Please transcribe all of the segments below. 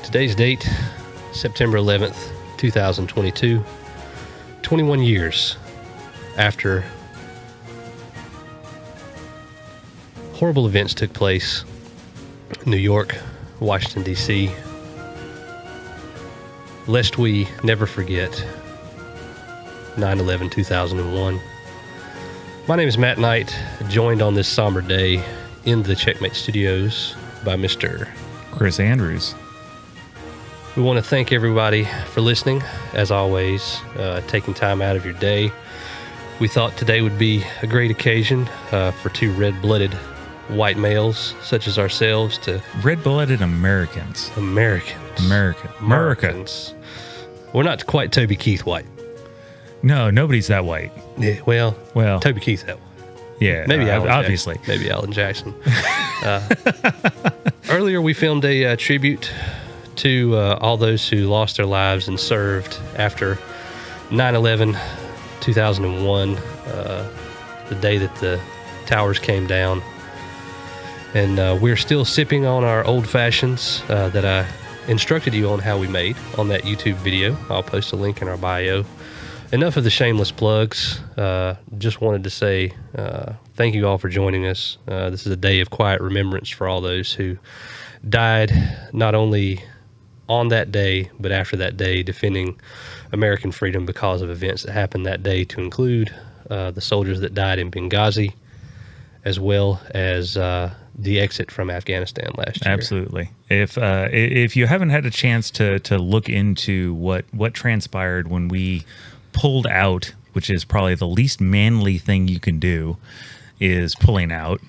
Today's date, September 11th, 2022. 21 years after horrible events took place in New York, Washington, D.C. Lest we never forget 9/11/2001. My name is Matt Knight, joined on this somber day in the Checkmate Studios by Mr. Chris Andrews. We want to thank everybody for listening, as always, taking time out of your day. We thought today would be a great occasion for two red-blooded white males such as ourselves to... Red-blooded Americans. Americans. We're not quite Toby Keith white. No, nobody's that white. Yeah, well, Toby Keith's that white. Yeah, maybe Alan obviously. Jackson. Maybe Alan Jackson. Earlier, we filmed a tribute to all those who lost their lives and served after 9/11/2001, the day that the towers came down. And we're still sipping on our old fashions that I instructed you on how we made on that YouTube video. I'll post a link in our bio. Enough of the shameless plugs. Just wanted to say thank you all for joining us. This is a day of quiet remembrance for all those who died not only on that day, but after that day, defending American freedom because of events that happened that day, to include the soldiers that died in Benghazi, as well as the exit from Afghanistan last year. Absolutely. If you haven't had a chance to look into what transpired when we pulled out, which is probably the least manly thing you can do, is pulling out.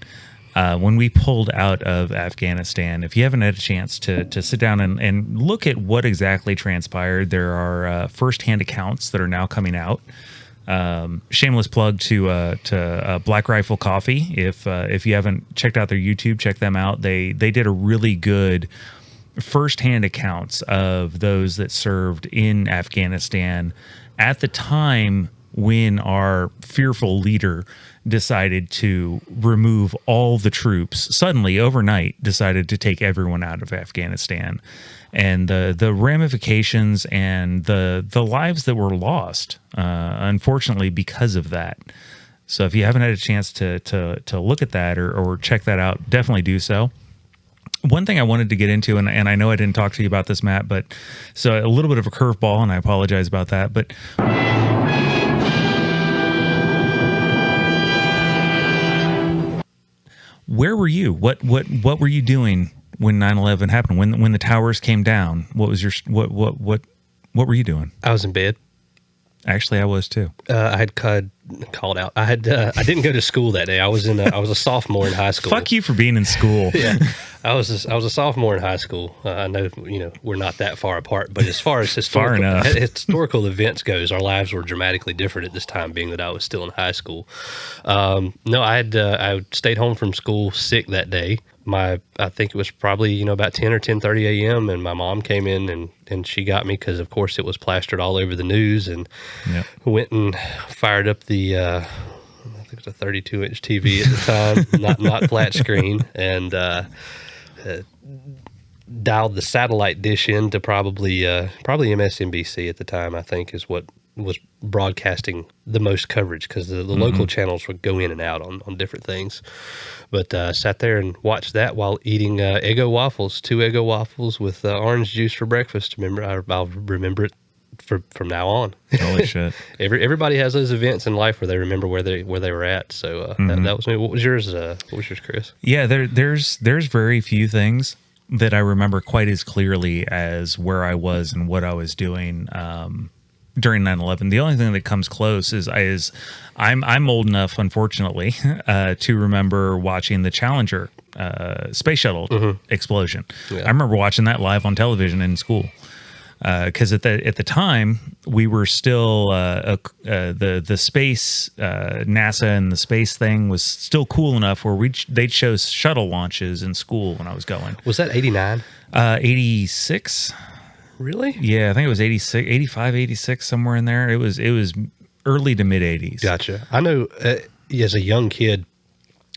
When we pulled out of Afghanistan, if you haven't had a chance to sit down and look at what exactly transpired, there are firsthand accounts that are now coming out. Shameless plug to Black Rifle Coffee. If you haven't checked out their YouTube, check them out. They did a really good firsthand accounts of those that served in Afghanistan at the time when our fearful leader decided to remove all the troops, suddenly overnight decided to take everyone out of Afghanistan, and the ramifications and the lives that were lost, unfortunately, because of that. So if you haven't had a chance to look at that or check that out, definitely do so. One thing I wanted to get into, and I know I didn't talk to you about this, Matt, but so a little bit of a curveball, and I apologize about that, but where were you? What were you doing when 9/11 happened? When the towers came down? What was your what were you doing? I was in bed. Actually, I was too. I had called out. I didn't go to school that day. I was a sophomore in high school. Fuck you for being in school. Yeah, I was a sophomore in high school. I know we're not that far apart, but as far as historical events goes, our lives were dramatically different at this time, being that I was still in high school. No, I stayed home from school sick that day. I think it was probably about 10 or 10:30 a.m. and my mom came in and she got me because of course it was plastered all over the news, and went and fired up the I think it was a 32-inch TV at the time, not flat screen, and dialed the satellite dish in to probably MSNBC at the time, I think, is what was broadcasting the most coverage, because the local channels would go in and out on different things. But sat there and watched that while eating two Eggo waffles with orange juice for breakfast. I'll remember it from now on. Holy shit! Everybody has those events in life where they remember where they were at. So that was me. What was yours? Chris? Yeah, there's very few things that I remember quite as clearly as where I was and what I was doing during 9/11. The only thing that comes close is I'm old enough, unfortunately, to remember watching the Challenger space shuttle explosion. Yeah. I remember watching that live on television in school. Because at the time we were still the space NASA and the space thing was still cool enough where they chose shuttle launches in school when I was going. Was that 89? 86. Really? Yeah, I think it was 86, 85, 86, somewhere in there. It was early to mid 80s. Gotcha. I know as a young kid,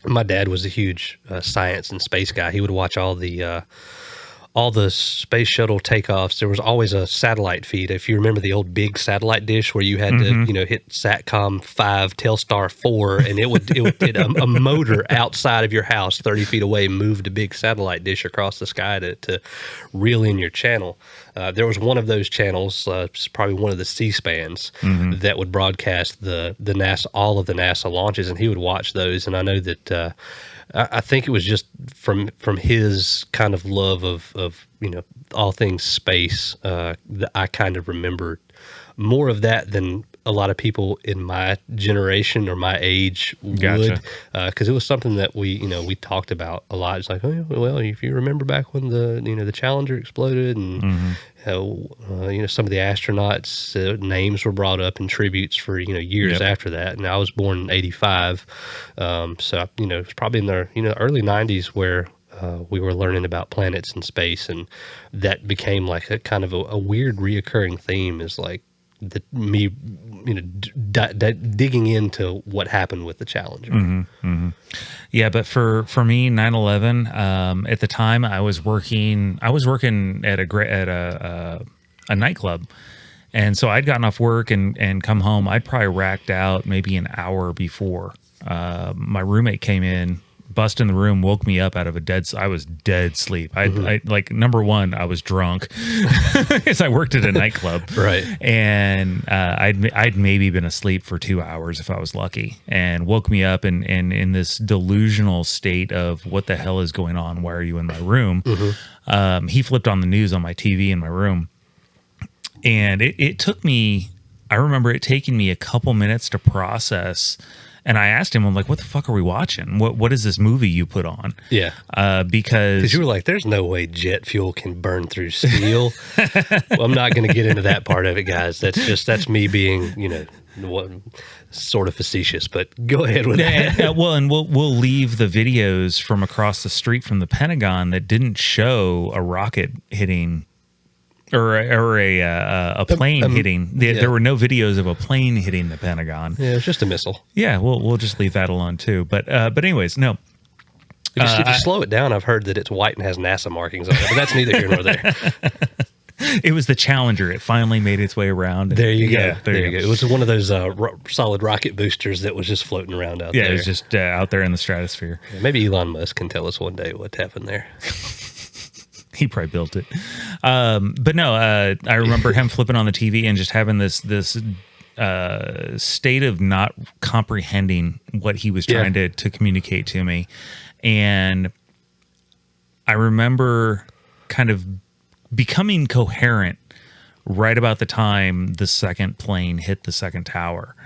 my dad was a huge science and space guy. He would watch all the all the space shuttle takeoffs, there was always a satellite feed. If you remember the old big satellite dish where you had to, hit Satcom 5, Telstar 4, and it would a motor outside of your house 30 feet away moved a big satellite dish across the sky to reel in your channel. There was one of those channels, it's probably one of the C-SPANs, that would broadcast the NASA, all of the NASA launches, and he would watch those. And I know that I think it was just from his kind of love of all things space that I kind of remembered more of that than a lot of people in my generation or my age would, because it was something that we talked about a lot. It's like, oh, well, if you remember back when the Challenger exploded, and some of the astronauts' names were brought up in tributes for years after that. And I was born in '85, so it's probably in the early '90s where we were learning about planets and space, and that became like a kind of a weird reoccurring theme. Is like me digging into what happened with the Challenger. Yeah, but for me, 9/11, at the time I was working at a nightclub, and so I'd gotten off work and come home. I'd probably racked out maybe an hour before. My roommate came in, bust in the room, woke me up out of I was dead sleep. I like, number one, I was drunk because I worked at a nightclub. Right. And I'd maybe been asleep for 2 hours if I was lucky, and woke me up and in this delusional state of what the hell is going on? Why are you in my room? He flipped on the news on my TV in my room. And it took me, I remember it taking me a couple minutes to process. And I asked him, I'm like, what the fuck are we watching? What is this movie you put on? Yeah. Because you were like, there's no way jet fuel can burn through steel. Well, I'm not going to get into that part of it, guys. That's me being, sort of facetious, but go ahead with that. Well, and we'll leave the videos from across the street from the Pentagon that didn't show a rocket hitting or a plane hitting. There were no videos of a plane hitting the Pentagon. Yeah, it was just a missile. Yeah, we'll just leave that alone too. But anyways, no. If you slow it down, I've heard that it's white and has NASA markings on it, but that's neither here nor there. It was the Challenger. It finally made its way around. There you go. There you go. It was one of those solid rocket boosters that was just floating around out there. Yeah, it was just out there in the stratosphere. Yeah, maybe Elon Musk can tell us one day what happened there. He probably built it. But no, I remember him flipping on the TV and just having this state of not comprehending what he was trying to communicate to me. And I remember kind of becoming coherent right about the time the second plane hit the second tower.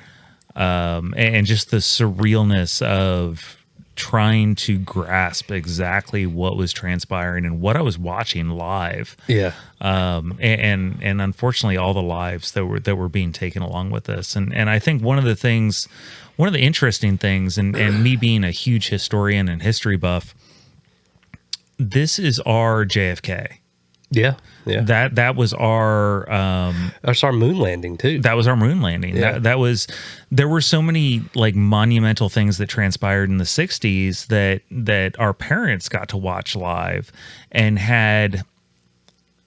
And just the surrealness of trying to grasp exactly what was transpiring and what I was watching live. Yeah. And unfortunately all the lives that were being taken along with this. And I think one of the interesting things, and me being a huge historian and history buff, this is our JFK. Yeah. Yeah. That was our that's our moon landing too. That was our moon landing. Yeah. There were so many like monumental things that transpired in the 60s that our parents got to watch live and had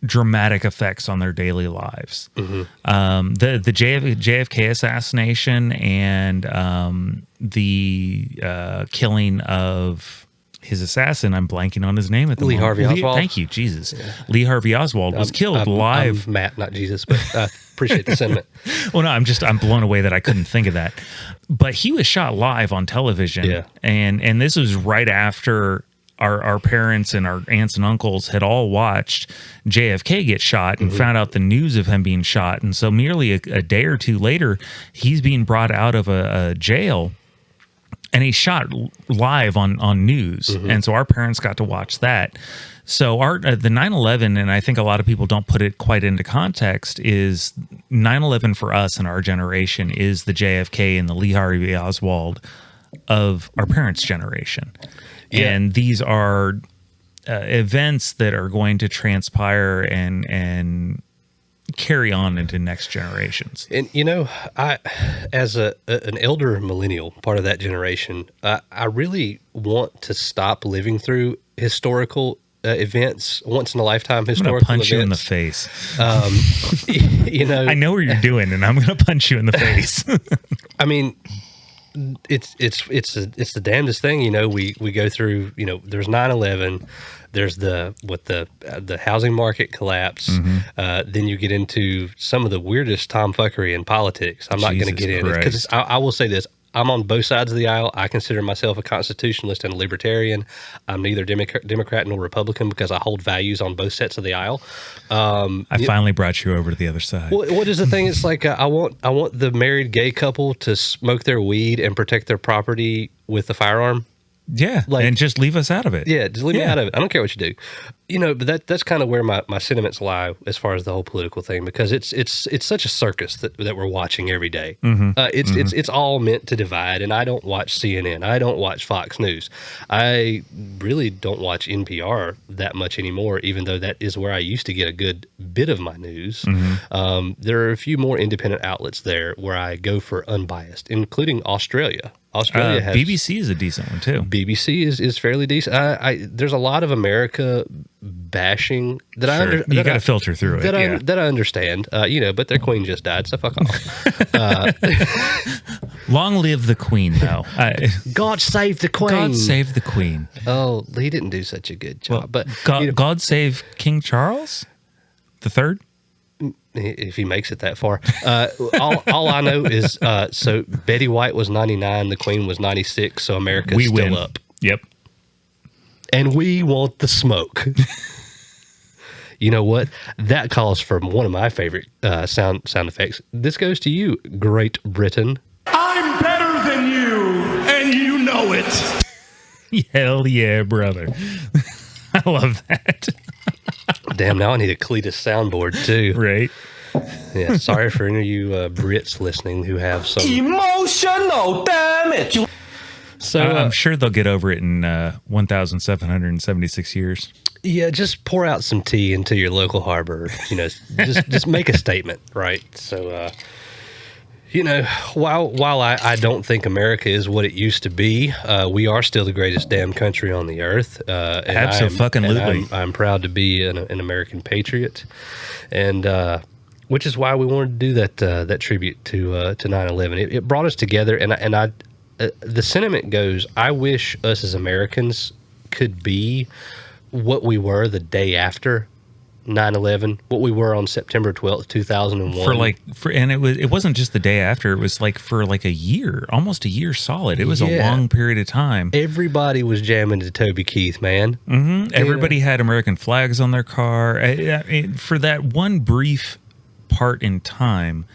dramatic effects on their daily lives. The JFK assassination and the killing of his assassin, I'm blanking on his name at the moment. Lee Harvey Oswald. Thank you, Jesus. Yeah. Lee Harvey Oswald was killed live. I'm Matt, not Jesus, but I appreciate the sentiment. Well, no, I'm blown away that I couldn't think of that. But he was shot live on television. Yeah. And this was right after our parents and our aunts and uncles had all watched JFK get shot and found out the news of him being shot. And so merely a day or two later, he's being brought out of a jail. And he shot live on news. And so our parents got to watch that. So the 9/11, and I think a lot of people don't put it quite into context, is 9/11 for us and our generation is the JFK and the Lee Harvey Oswald of our parents' generation. Yeah. And these are events that are going to transpire and carry on into next generations. And I, as an elder millennial, part of that generation, I really want to stop living through historical events, once in a lifetime I'm historical gonna punch events. you in the face. You know, I know where you're doing, and I'm gonna punch you in the face. I mean, it's the damnedest thing. You know, we go through. You know, there's 9/11. There's the housing market collapse. Then you get into some of the weirdest tomfuckery in politics. I'm not going to get in it because I will say this. I'm on both sides of the aisle. I consider myself a constitutionalist and a libertarian. I'm neither Democrat nor Republican because I hold values on both sets of the aisle. I finally brought you over to the other side. What is the thing? It's like I want the married gay couple to smoke their weed and protect their property with a firearm. Yeah, and just leave us out of it. Yeah, just leave me out of it. I don't care what you do. You know, but that's kind of where my sentiments lie as far as the whole political thing, because it's such a circus that we're watching every day. It's all meant to divide, and I don't watch CNN. I don't watch Fox News. I really don't watch NPR that much anymore, even though that is where I used to get a good bit of my news. There are a few more independent outlets there where I go for unbiased, including Australia. Australia has BBC is a decent one too. BBC is fairly decent. There's a lot of America bashing that you got to filter through it. That I understand. You know, but their queen just died, so fuck off. Long live the queen, though. God save the queen. God save the queen. Oh, he didn't do such a good job. Well, but God save King Charles the Third. If he makes it that far. All I know is so Betty White was 99, the Queen was 96, so America's still win. up. Yep. And we want the smoke. You know what? That calls for one of my favorite sound effects. This goes to you, Great Britain. I'm better than you, and you know it. Hell yeah, brother. I love that. Damn, now I need a Cletus soundboard too. Right. Yeah, sorry for any of you Brits listening who have some emotional damage. So I'm sure they'll get over it in 1,776 years. Yeah, just pour out some tea into your local harbor. You know, just make a statement, right? So, you know, while I don't think America is what it used to be, we are still the greatest damn country on the earth. Absolutely. I'm proud to be an American patriot, and which is why we wanted to do that tribute to 9/11. It brought us together, and I the sentiment goes, I wish us as Americans could be what we were the day after 9/11, what we were on September 12th, 2001. And it wasn't just the day after, it was like for like a year, almost a year solid. It was a long period of time. Everybody was jamming to Toby Keith, man. Everybody had American flags on their car. For that one brief part in time,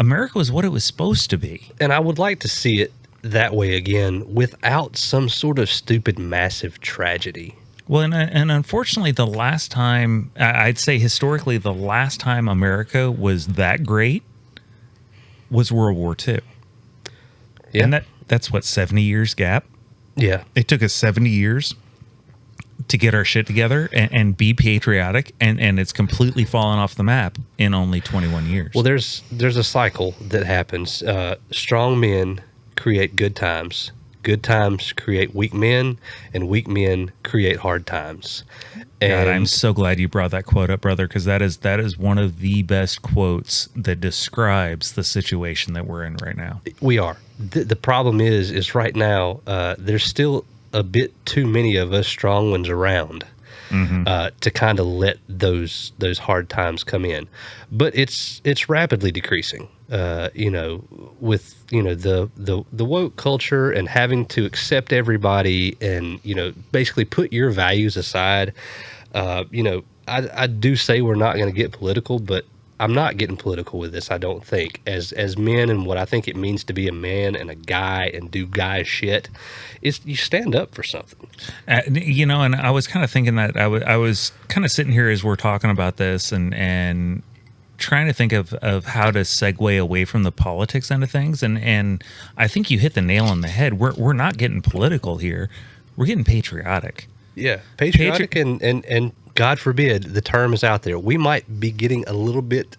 America was what it was supposed to be. And I would like to see it that way again without some sort of stupid, massive tragedy. Well, and unfortunately, the last time, I'd say historically, the last time America was that great was World War II. Yeah. And that's what, 70 years gap? Yeah. It took us 70 years to get our shit together and be patriotic, and it's completely fallen off the map in only 21 years. Well, there's a cycle that happens. Strong men create good times. Good times create weak men, and weak men create hard times. And God, I'm so glad you brought that quote up, brother, because that is one of the best quotes that describes the situation that we're in right now. We are. The problem is right now there's still a bit too many of us strong ones around to kind of let those hard times come in. But it's rapidly decreasing. You know, with the woke culture and having to accept everybody and basically put your values aside. I do say we're not going to get political, but I'm not getting political with this. I don't think as men and what I think it means to be a man and a guy and do guy shit is you stand up for something. And I was kind of thinking that I was kind of sitting here as we're talking about this and trying to think of how to segue away from the politics end of things. And I think you hit the nail on the head. We're not getting political here. We're getting patriotic. Yeah. Patriotic and God forbid the term is out there. We might be getting a little bit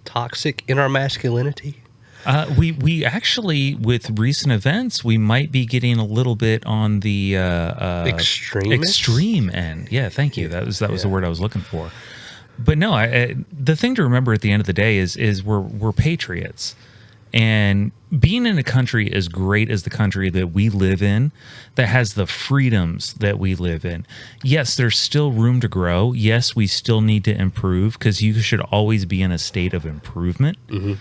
toxic in our masculinity. We actually, with recent events, we might be getting a little bit on the extreme end. Yeah, thank you. That was the word I was looking for. But no, the thing to remember at the end of the day is we're patriots, and being in a country as great as the country that we live in, that has the freedoms that we live in. Yes, there's still room to grow. Yes, we still need to improve, because you should always be in a state of improvement. Mm-hmm.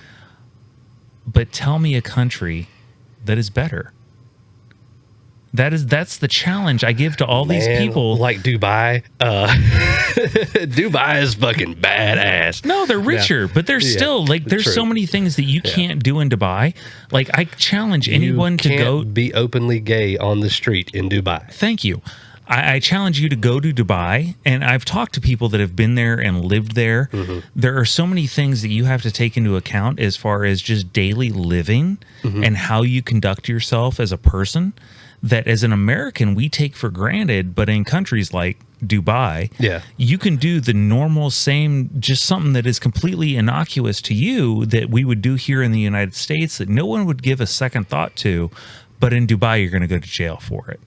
But tell me a country that is better. That's the challenge I give to all these people. Like Dubai. Dubai is fucking badass. No, they're richer, but they're still like, there's true. so many things that you can't do in Dubai. Like, I challenge anyone to go be openly gay on the street in Dubai. Thank you. I challenge you to go to Dubai, and I've talked to people that have been there and lived there. Mm-hmm. There are so many things that you have to take into account as far as just daily living and how you conduct yourself as a person, that as an American we take for granted. But in countries like Dubai, you can do the normal same, just something that is completely innocuous to you that we would do here in the United States that no one would give a second thought to. But in Dubai, you're going to go to jail for it.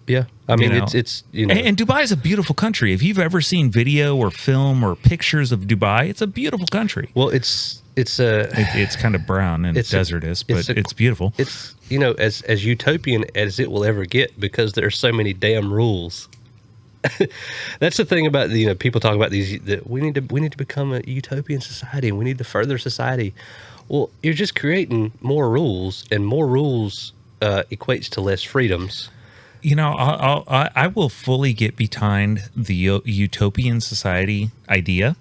Yeah, I mean, you know? it's And Dubai is a beautiful country. If you've ever seen video or film or pictures of Dubai, it's a beautiful country. Well, it's kind of brown and desertous, but it's beautiful. It's as utopian as it will ever get, because there are so many damn rules. That's the thing about people talk about these, that we need to become a utopian society and we need to further society. Well, you're just creating more rules, and more rules equates to less freedoms. I will fully get behind the utopian society idea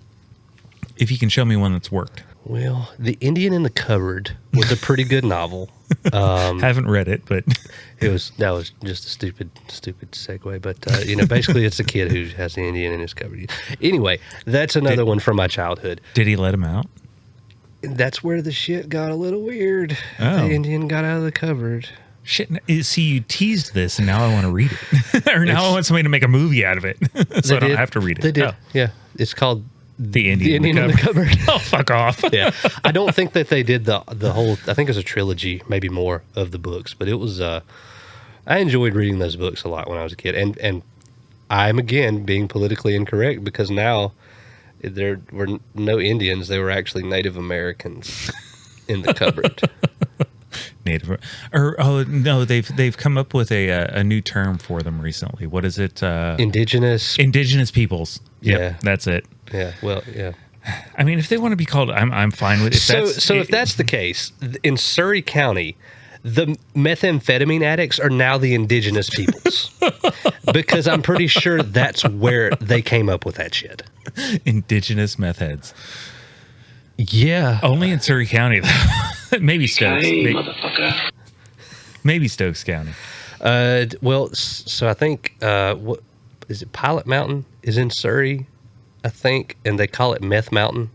if you can show me one that's worked. Well, The Indian in the Cupboard was a pretty good novel. Haven't read it, but that was just a stupid segue. But basically, it's a kid who has the Indian in his cupboard. Anyway, that's another one from my childhood. Did he let him out? That's where the shit got a little weird. Oh. The Indian got out of the cupboard. Shit, see, you teased this, and now I want to read it. Or now I want somebody to make a movie out of it, so I don't have to read it. They did, oh. Yeah. It's called The Indian in the Cupboard. Oh, fuck off. Yeah. I don't think that they did the whole, I think it was a trilogy, maybe more, of the books, but it was, I enjoyed reading those books a lot when I was a kid, and I'm, again, being politically incorrect, because now there were no Indians, they were actually Native Americans in the cupboard. Native, no, they've come up with a new term for them recently. What is it? Indigenous peoples. Yep, yeah, that's it. Yeah, well, yeah. I mean, if they want to be called, I'm fine with it. If that's the case, in Surrey County, the methamphetamine addicts are now the indigenous peoples, because I'm pretty sure that's where they came up with that shit. Indigenous meth heads. Yeah. Only in Surrey County, though. Maybe Stokes. Maybe Stokes County. Well, so I think, what is it? Pilot Mountain is in Surrey, I think, and they call it Meth Mountain.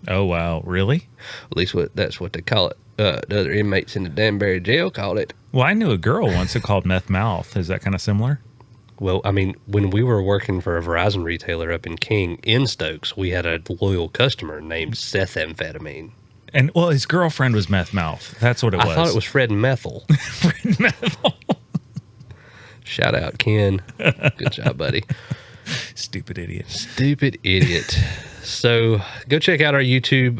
Oh, wow. Really? At least that's what they call it. The other inmates in the Danbury jail called it. Well, I knew a girl once who called Meth Mouth. Is that kind of similar? Well, I mean, when we were working for a Verizon retailer up in King, in Stokes, we had a loyal customer named Seth Amphetamine. And, well, his girlfriend was Meth Mouth. That's what it was. I thought it was Fred Methyl. Fred Methyl. Shout out, Ken. Good job, buddy. Stupid idiot. Stupid idiot. So go check out our YouTube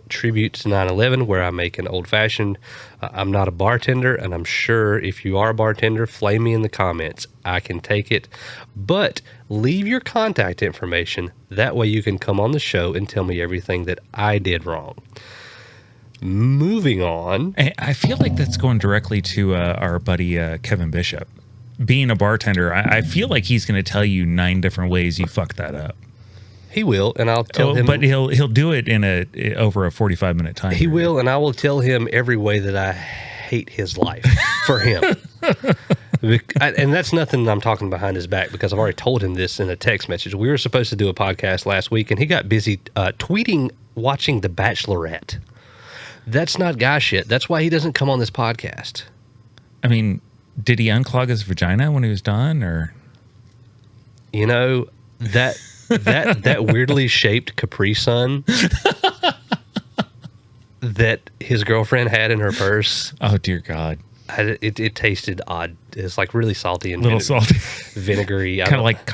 tribute to 9/11, where I make an old fashioned. I'm not a bartender, and I'm sure if you are a bartender, flame me in the comments. I can take it, but leave your contact information. That way you can come on the show and tell me everything that I did wrong. Moving on. I feel like that's going directly to our buddy Kevin Bishop. Being a bartender, I feel like he's going to tell you 9 different ways you fucked that up. He will, and I'll tell him. But he'll do it in over a 45-minute time. He will, and I will tell him every way that I hate his life for him. And that's nothing I'm talking behind his back, because I've already told him this in a text message. We were supposed to do a podcast last week, and he got busy tweeting watching The Bachelorette. That's not guy shit. That's why he doesn't come on this podcast. I mean, did he unclog his vagina when he was done, or? You know, that weirdly shaped Capri Sun that his girlfriend had in her purse. Oh, dear God. It tasted odd. It's like really salty and Salty. vinegary. Kind of like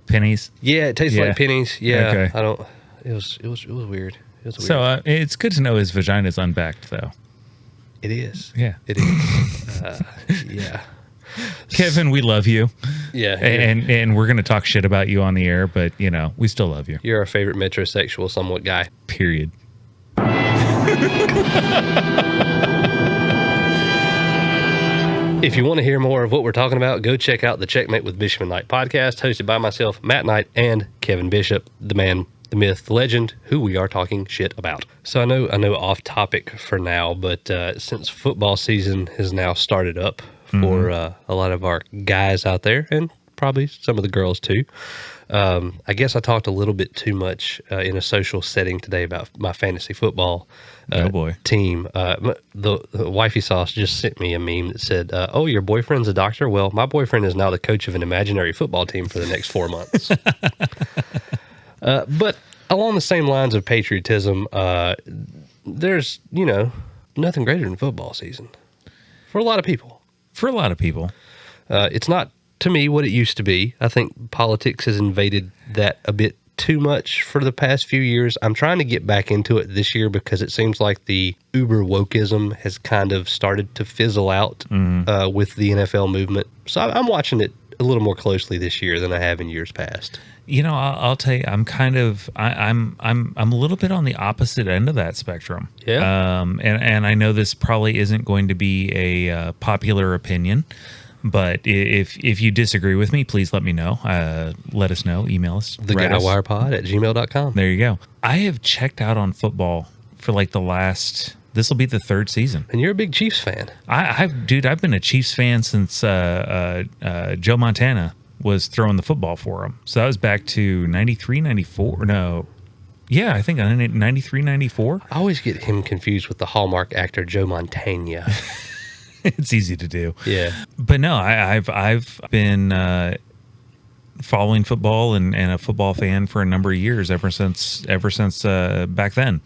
pennies. Yeah, it tastes like pennies. Yeah. Okay. I don't. It was weird. It was weird. So it's good to know his vagina's unbacked, though. It is. Yeah. It is. Yeah. Kevin, we love you. Yeah. And we're going to talk shit about you on the air, but, we still love you. You're our favorite metrosexual somewhat guy. Period. If you want to hear more of what we're talking about, go check out the Checkmate with Bishop and Knight podcast, hosted by myself, Matt Knight, and Kevin Bishop, the man, the myth, the legend, who we are talking shit about. So I know off topic for now, but since football season has now started up for a lot of our guys out there, and probably some of the girls too, I guess I talked a little bit too much in a social setting today about my fantasy football team. The wifey sauce just sent me a meme that said, "Oh, your boyfriend's a doctor? Well, my boyfriend is now the coach of an imaginary football team for the next 4 months." But along the same lines of patriotism, there's nothing greater than football season for a lot of people. It's not, to me, what it used to be. I think politics has invaded that a bit too much for the past few years. I'm trying to get back into it this year because it seems like the uber wokeism has kind of started to fizzle out with the NFL movement. So I'm watching it a little more closely this year than I have in years past. I'll tell you, I'm a little bit on the opposite end of that spectrum. Yeah. And I know this probably isn't going to be a popular opinion. But if you disagree with me, please let me know. Let us know. Email us. TheGuywirepod@gmail.com. There you go. I have checked out on football for like this will be the third season. And you're a big Chiefs fan. I've been a Chiefs fan since Joe Montana was throwing the football for him. So that was back to 93, 94. No. Yeah, I think 93, 94. I always get him confused with the Hallmark actor Joe Montana. It's easy to do. Yeah. But no, I've been following football and a football fan for a number of years, ever since back then.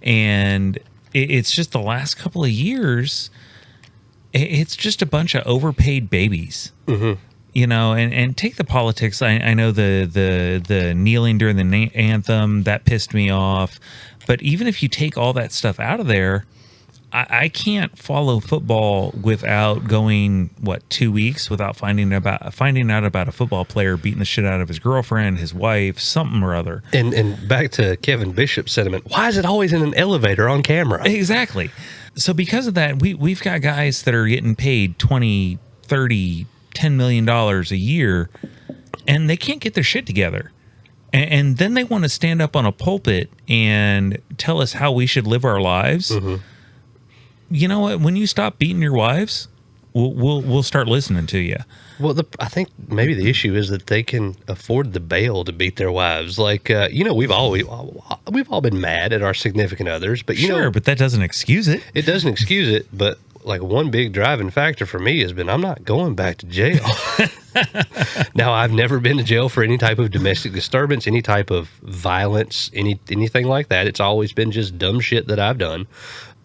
And it's just the last couple of years, it's just a bunch of overpaid babies. Mm-hmm. And take the politics. I know the kneeling during the anthem, that pissed me off. But even if you take all that stuff out of there, I can't follow football without going 2 weeks without finding out about a football player beating the shit out of his girlfriend, his wife, something or other. And back to Kevin Bishop's sentiment, why is it always in an elevator on camera? Exactly. So because of that, we've got guys that are getting paid $20, $30, $10 million a year, and they can't get their shit together. And then they want to stand up on a pulpit and tell us how we should live our lives. Mm-hmm. You know what? When you stop beating your wives, we'll start listening to you. Well, I think maybe the issue is that they can afford the bail to beat their wives. Like, we've all been mad at our significant others, but but that doesn't excuse it. It doesn't excuse it, but like one big driving factor for me has been I'm not going back to jail. Now, I've never been to jail for any type of domestic disturbance, any type of violence, anything like that. It's always been just dumb shit that I've done.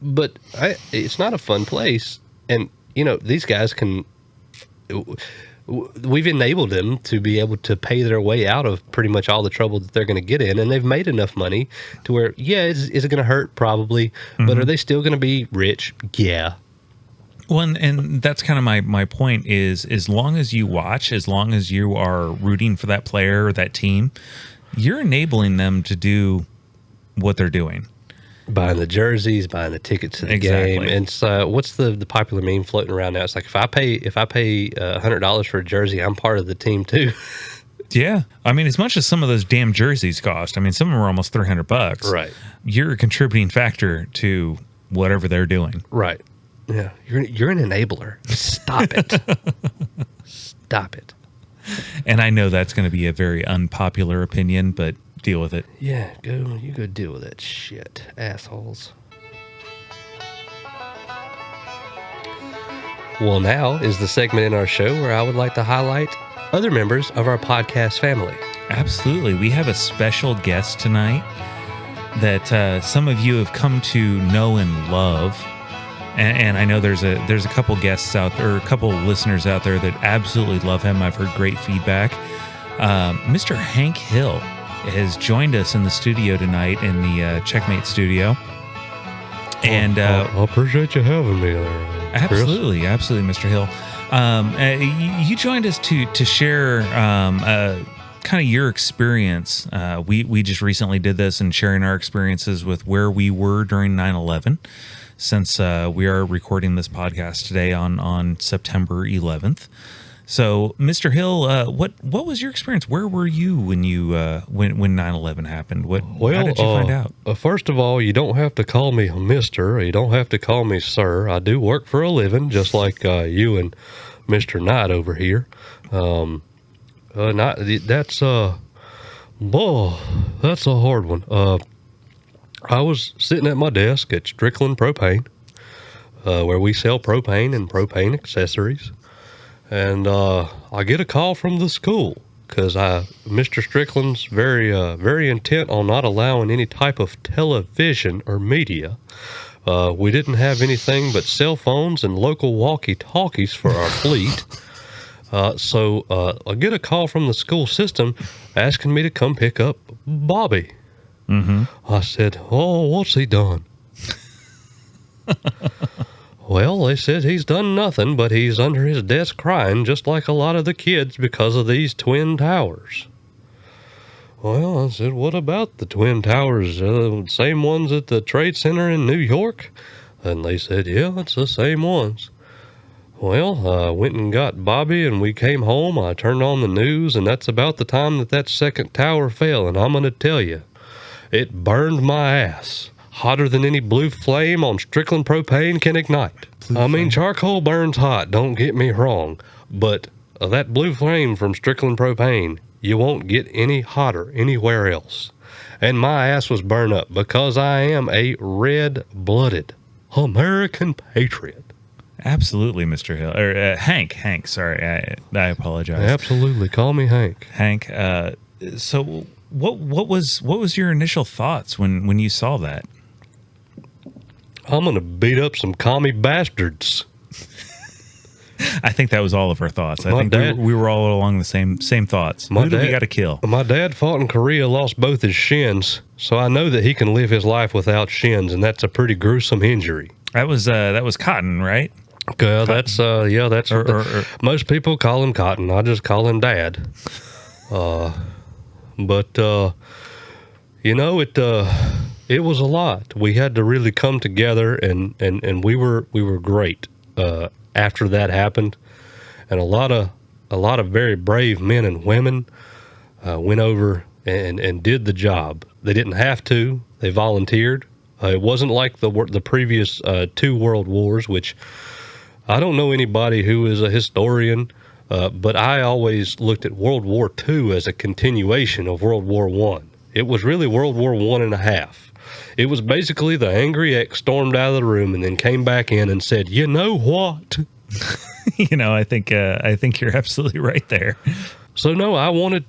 But it's not a fun place. And, these guys we've enabled them to be able to pay their way out of pretty much all the trouble that they're going to get in. And they've made enough money to where, is it going to hurt? Probably. Mm-hmm. But are they still going to be rich? Yeah. Well, and that's kind of my point is, as long as you watch, as long as you are rooting for that player or that team, you're enabling them to do what they're doing. Buying the jerseys, buying the tickets to the game. And so what's the popular meme floating around now? It's like, if I pay $100 for a jersey, I'm part of the team too. Yeah. I mean, as much as some of those damn jerseys cost, I mean, some of them are almost $300. Right. You're a contributing factor to whatever they're doing. Right. Yeah. You're an enabler. Stop it. Stop it. And I know that's going to be a very unpopular opinion, but deal with it. Yeah, you go deal with that shit, assholes. Well, now is the segment in our show where I would like to highlight other members of our podcast family. Absolutely. We have a special guest tonight. that some of you have come to know and love. And I know there's a couple guests out there, or a couple listeners out there that absolutely love him. I've heard great feedback. Mr. Hank Hill has joined us in the studio tonight, in the Checkmate studio. And I appreciate you having me there. Chris. Absolutely, Mr. Hill. You joined us to share kind of your experience. We just recently did this and sharing our experiences with where we were during 9/11. Since we are recording this podcast today on September 11th. So, Mr. Hill, what was your experience? Where were you when 9/11 happened? How did you find out? First of all, you don't have to call me Mister. You don't have to call me Sir. I do work for a living, just like you and Mr. Knight over here. That's a hard one. I was sitting at my desk at Strickland Propane, where we sell propane and propane accessories. And I get a call from the school because Mr. Strickland's very intent on not allowing any type of television or media. We didn't have anything but cell phones and local walkie-talkies for our fleet. So I get a call from the school system asking me to come pick up Bobby. Mm-hmm. I said, "Oh, what's he done?" Well, they said he's done nothing, but he's under his desk crying just like a lot of the kids because of these twin towers. Well, I said, "What about the twin towers? Same ones at the Trade Center in New York?" And they said, "Yeah, it's the same ones." Well, I went and got Bobby, and we came home. I turned on the news, and that's about the time that second tower fell. And I'm going to tell you, it burned my ass. Hotter than any blue flame on Strickland Propane can ignite. Charcoal burns hot, don't get me wrong. But that blue flame from Strickland Propane, you won't get any hotter anywhere else. And my ass was burned up because I am a red-blooded American patriot. Absolutely, Mr. Hill. Or Hank, sorry. I apologize. Absolutely. Call me Hank. Hank, so what was your initial thoughts when you saw that? I'm going to beat up some commie bastards. I think that was all of our thoughts. I think we were all along the same thoughts. Who do we got to kill? My dad fought in Korea, lost both his shins, so I know that he can live his life without shins, and that's a pretty gruesome injury. That was Cotton, right? That's most people call him Cotton. I just call him Dad. It was a lot. We had to really come together, and we were great after that happened. And a lot of very brave men and women went over and did the job. They didn't have to. They volunteered. It wasn't like the previous 2 world wars, which I don't know anybody who is a historian, but I always looked at World War II as a continuation of World War I. It was really World War I and a half. It was basically the angry ex stormed out of the room and then came back in and said, "You know what?" I think you're absolutely right there. So no, I was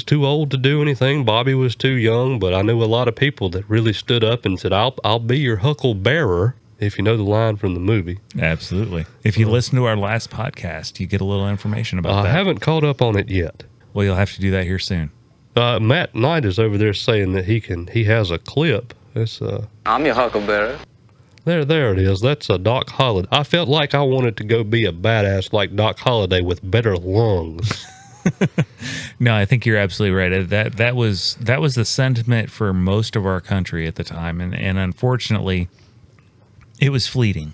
too old to do anything. Bobby was too young, but I knew a lot of people that really stood up and said, I'll be your hucklebearer, if you know the line from the movie. Absolutely. If you listen to our last podcast, you get a little information about that. I haven't caught up on it yet. Well, you'll have to do that here soon. Matt Knight is over there saying that he has a clip. I'm your huckleberry. There it is. That's a Doc Holliday. I felt like I wanted to go be a badass like Doc Holliday with better lungs. No, I think you're absolutely right. That was the sentiment for most of our country at the time, and unfortunately, it was fleeting.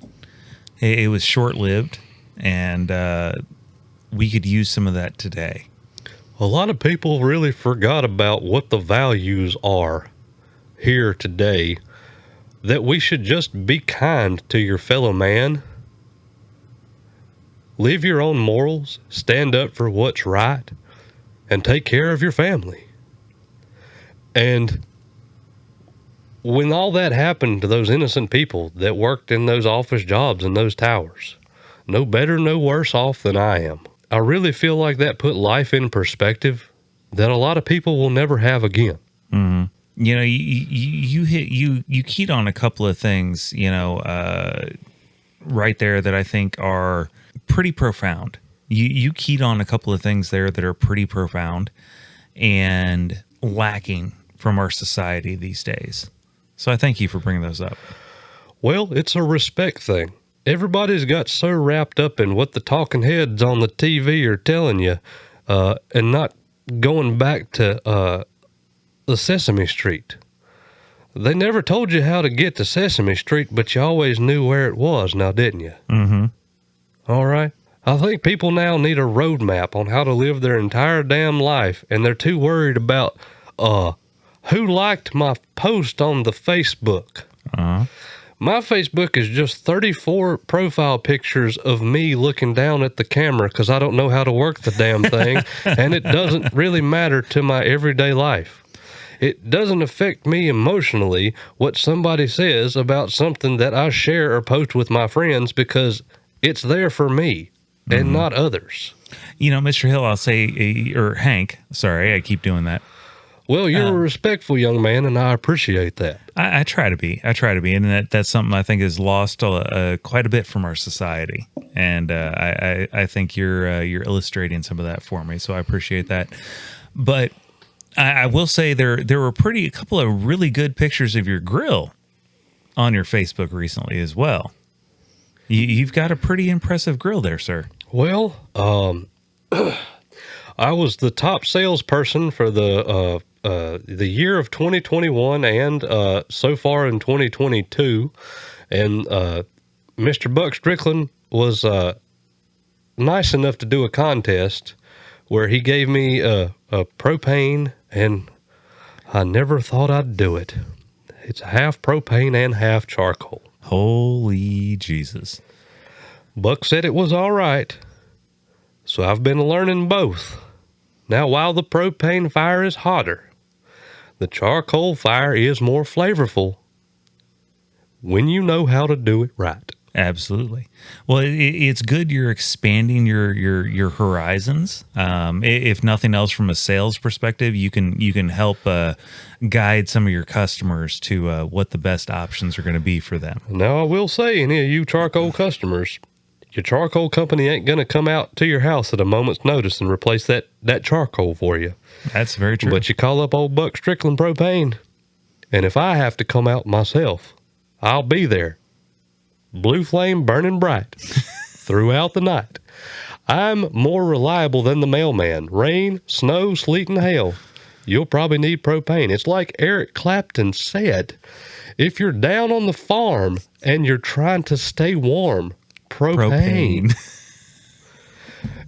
It was short-lived, and we could use some of that today. A lot of people really forgot about what the values are here today, that we should just be kind to your fellow man, live your own morals, stand up for what's right, and take care of your family. And when all that happened to those innocent people that worked in those office jobs in those towers, no better, no worse off than I am. I really feel like that put life in perspective that a lot of people will never have again. Mm-hmm. you keyed on a couple of things, right there that I think are pretty profound. You keyed on a couple of things there that are pretty profound and lacking from our society these days. So I thank you for bringing those up. Well, it's a respect thing. Everybody's got so wrapped up in what the talking heads on the TV are telling you, and not going back to the Sesame Street. They never told you how to get to Sesame Street, but you always knew where it was now, didn't you? Mm-hmm. All right. I think people now need a roadmap on how to live their entire damn life, and they're too worried about who liked my post on the Facebook. Uh-huh. My Facebook is just 34 profile pictures of me looking down at the camera because I don't know how to work the damn thing, and it doesn't really matter to my everyday life. It doesn't affect me emotionally what somebody says about something that I share or post with my friends because it's there for me and not others. Mr. Hill, I'll say, or Hank, sorry, I keep doing that. Well, you're a respectful young man, and I appreciate that. I try to be. And that's something I think is lost quite a bit from our society. And I think you're illustrating some of that for me, so I appreciate that. But I will say there were a couple of really good pictures of your grill on your Facebook recently as well. You've got a pretty impressive grill there, sir. Well, I was the top salesperson for the year of 2021 and so far in 2022, and Mr. Buck Strickland was nice enough to do a contest where he gave me a propane, and I never thought I'd do it. It's half propane and half charcoal. Holy Jesus. Buck said it was all right, so I've been learning both. Now, while the propane fire is hotter, the charcoal fire is more flavorful when you know how to do it right. Absolutely. Well, it's good you're expanding your horizons. If nothing else, from a sales perspective, you can help guide some of your customers to what the best options are going to be for them. Now, I will say, any of you charcoal customers, your charcoal company ain't going to come out to your house at a moment's notice and replace that charcoal for you. That's very true. But you call up old Buck Strickland Propane, and if I have to come out myself, I'll be there. Blue flame burning bright throughout the night. I'm more reliable than the mailman. Rain, snow, sleet, and hail. You'll probably need propane. It's like Eric Clapton said, if you're down on the farm and you're trying to stay warm, propane.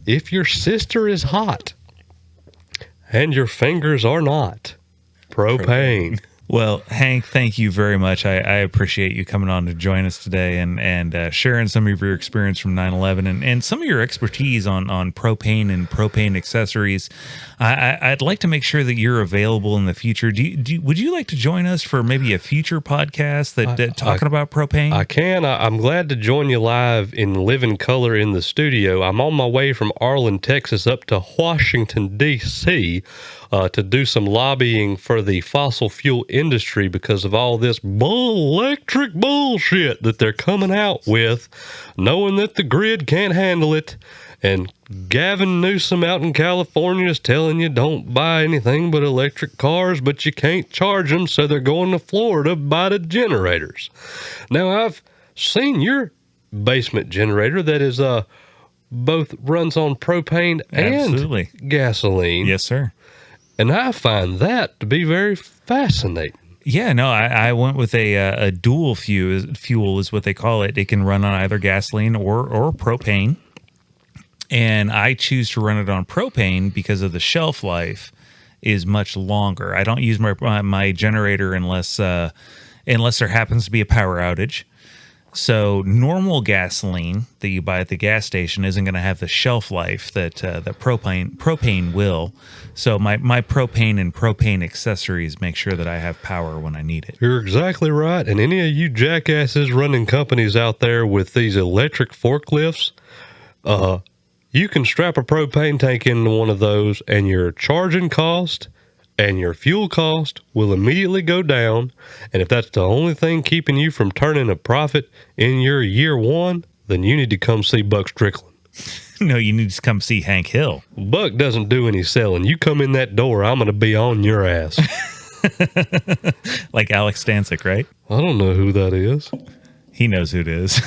If your sister is hot and your fingers are not, propane. Well, Hank, thank you very much. I appreciate you coming on to join us today and sharing some of your experience from 9/11 and some of your expertise on propane and propane accessories. I'd like to make sure that you're available in the future. Would you like to join us for maybe a future podcast that talking about propane? I can. I'm glad to join you live in living color in the studio. I'm on my way from Arlen, Texas, up to Washington, D.C., to do some lobbying for the fossil fuel industry because of all this electric bullshit that they're coming out with, knowing that the grid can't handle it. And Gavin Newsom out in California is telling you don't buy anything but electric cars, but you can't charge them, so they're going to Florida to buy the generators. Now, I've seen your basement generator that is both runs on propane Absolutely. and gasoline. Yes, sir. And I find that to be very fascinating. Yeah, no, I went with a dual fuel is what they call it. It can run on either gasoline or propane. And I choose to run it on propane because of the shelf life is much longer. I don't use my generator unless there happens to be a power outage. So normal gasoline that you buy at the gas station isn't going to have the shelf life that propane will. So my propane and propane accessories make sure that I have power when I need it. You're exactly right. And any of you jackasses running companies out there with these electric forklifts, you can strap a propane tank into one of those, and your charging cost and your fuel cost will immediately go down. And if that's the only thing keeping you from turning a profit in your year one, then you need to come see Buck Strickland. No, you need to come see Hank Hill. Buck doesn't do any selling. You come in that door, I'm going to be on your ass. Like Alex Stancic, right? I don't know who that is. He knows who it is.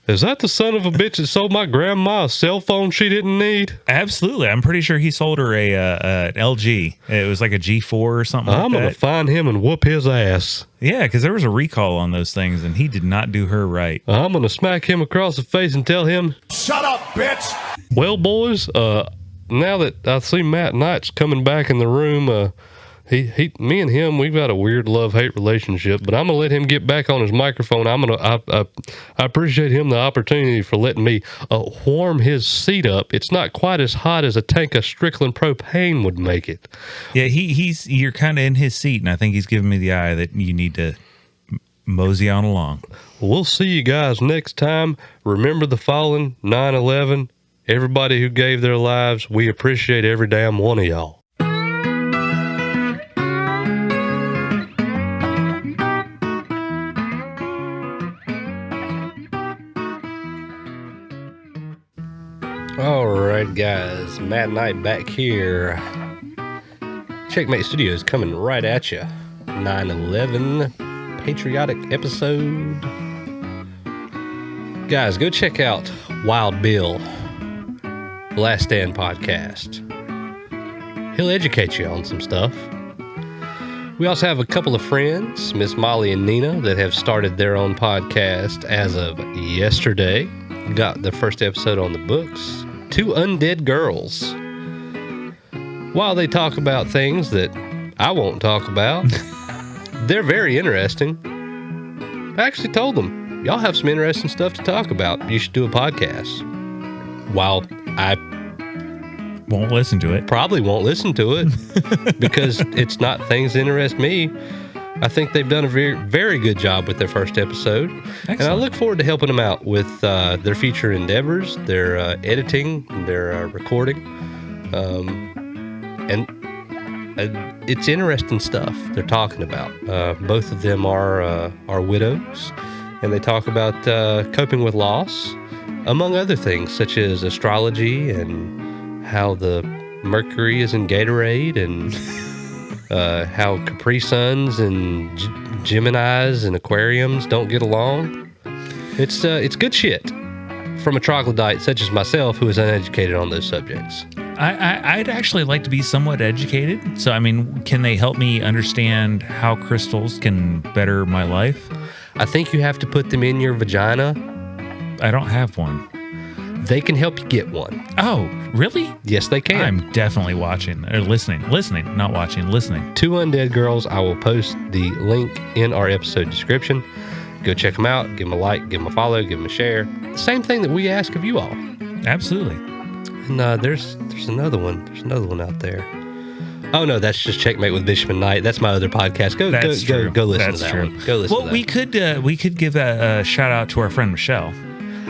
Is that the son of a bitch that sold my grandma a cell phone she didn't need? Absolutely. I'm pretty sure he sold her a LG. It was like a G4 or something I'm going to find him and whoop his ass. Yeah, because there was a recall on those things, and he did not do her right. I'm going to smack him across the face and tell him, Shut up, bitch! well, boys, now that I see Matt Knight's coming back in the room, me and him, we've got a weird love-hate relationship, but I'm going to let him get back on his microphone. I appreciate him the opportunity for letting me warm his seat up. It's not quite as hot as a tank of Strickland propane would make it. Yeah, you're kind of in his seat, and I think he's giving me the eye that you need to mosey on along. We'll see you guys next time. Remember the fallen, 9/11. Everybody who gave their lives, we appreciate every damn one of y'all. All right, guys. Matt Knight back here. Checkmate Studios coming right at you. 9/11 patriotic episode. Guys, go check out Wild Bill, Last Stand podcast. He'll educate you on some stuff. We also have a couple of friends, Miss Molly and Nina, that have started their own podcast as of yesterday. Got the first episode on the books. Two Undead Girls. While they talk about things that I won't talk about, they're very interesting. I actually told them, y'all have some interesting stuff to talk about. You should do a podcast. While I won't listen to it. Probably won't listen to it because it's not things that interest me. I think they've done a very, very good job with their first episode. Excellent. And I look forward to helping them out with their future endeavors, their editing, their recording. And it's interesting stuff they're talking about. Both of them are widows, and they talk about coping with loss, among other things, such as astrology and how the Mercury is in Gatorade and how Capri Suns and Geminis and aquariums don't get along. It's good shit from a troglodyte such as myself who is uneducated on those subjects. I'd actually like to be somewhat educated. So, I mean, can they help me understand how crystals can better my life? I think you have to put them in your vagina. I don't have one. They can help you get one. Oh, really? Yes, they can. I'm definitely watching or listening, not watching, listening. Two Undead Girls. I will post the link in our episode description. Go check them out. Give them a like, give them a follow, give them a share. The same thing that we ask of you all. Absolutely. And there's another one. There's another one out there. Oh no, that's just Checkmate with Bishop and Knight. That's my other podcast. Go listen to that one. Go listen to that. We could give a shout out to our friend Michelle.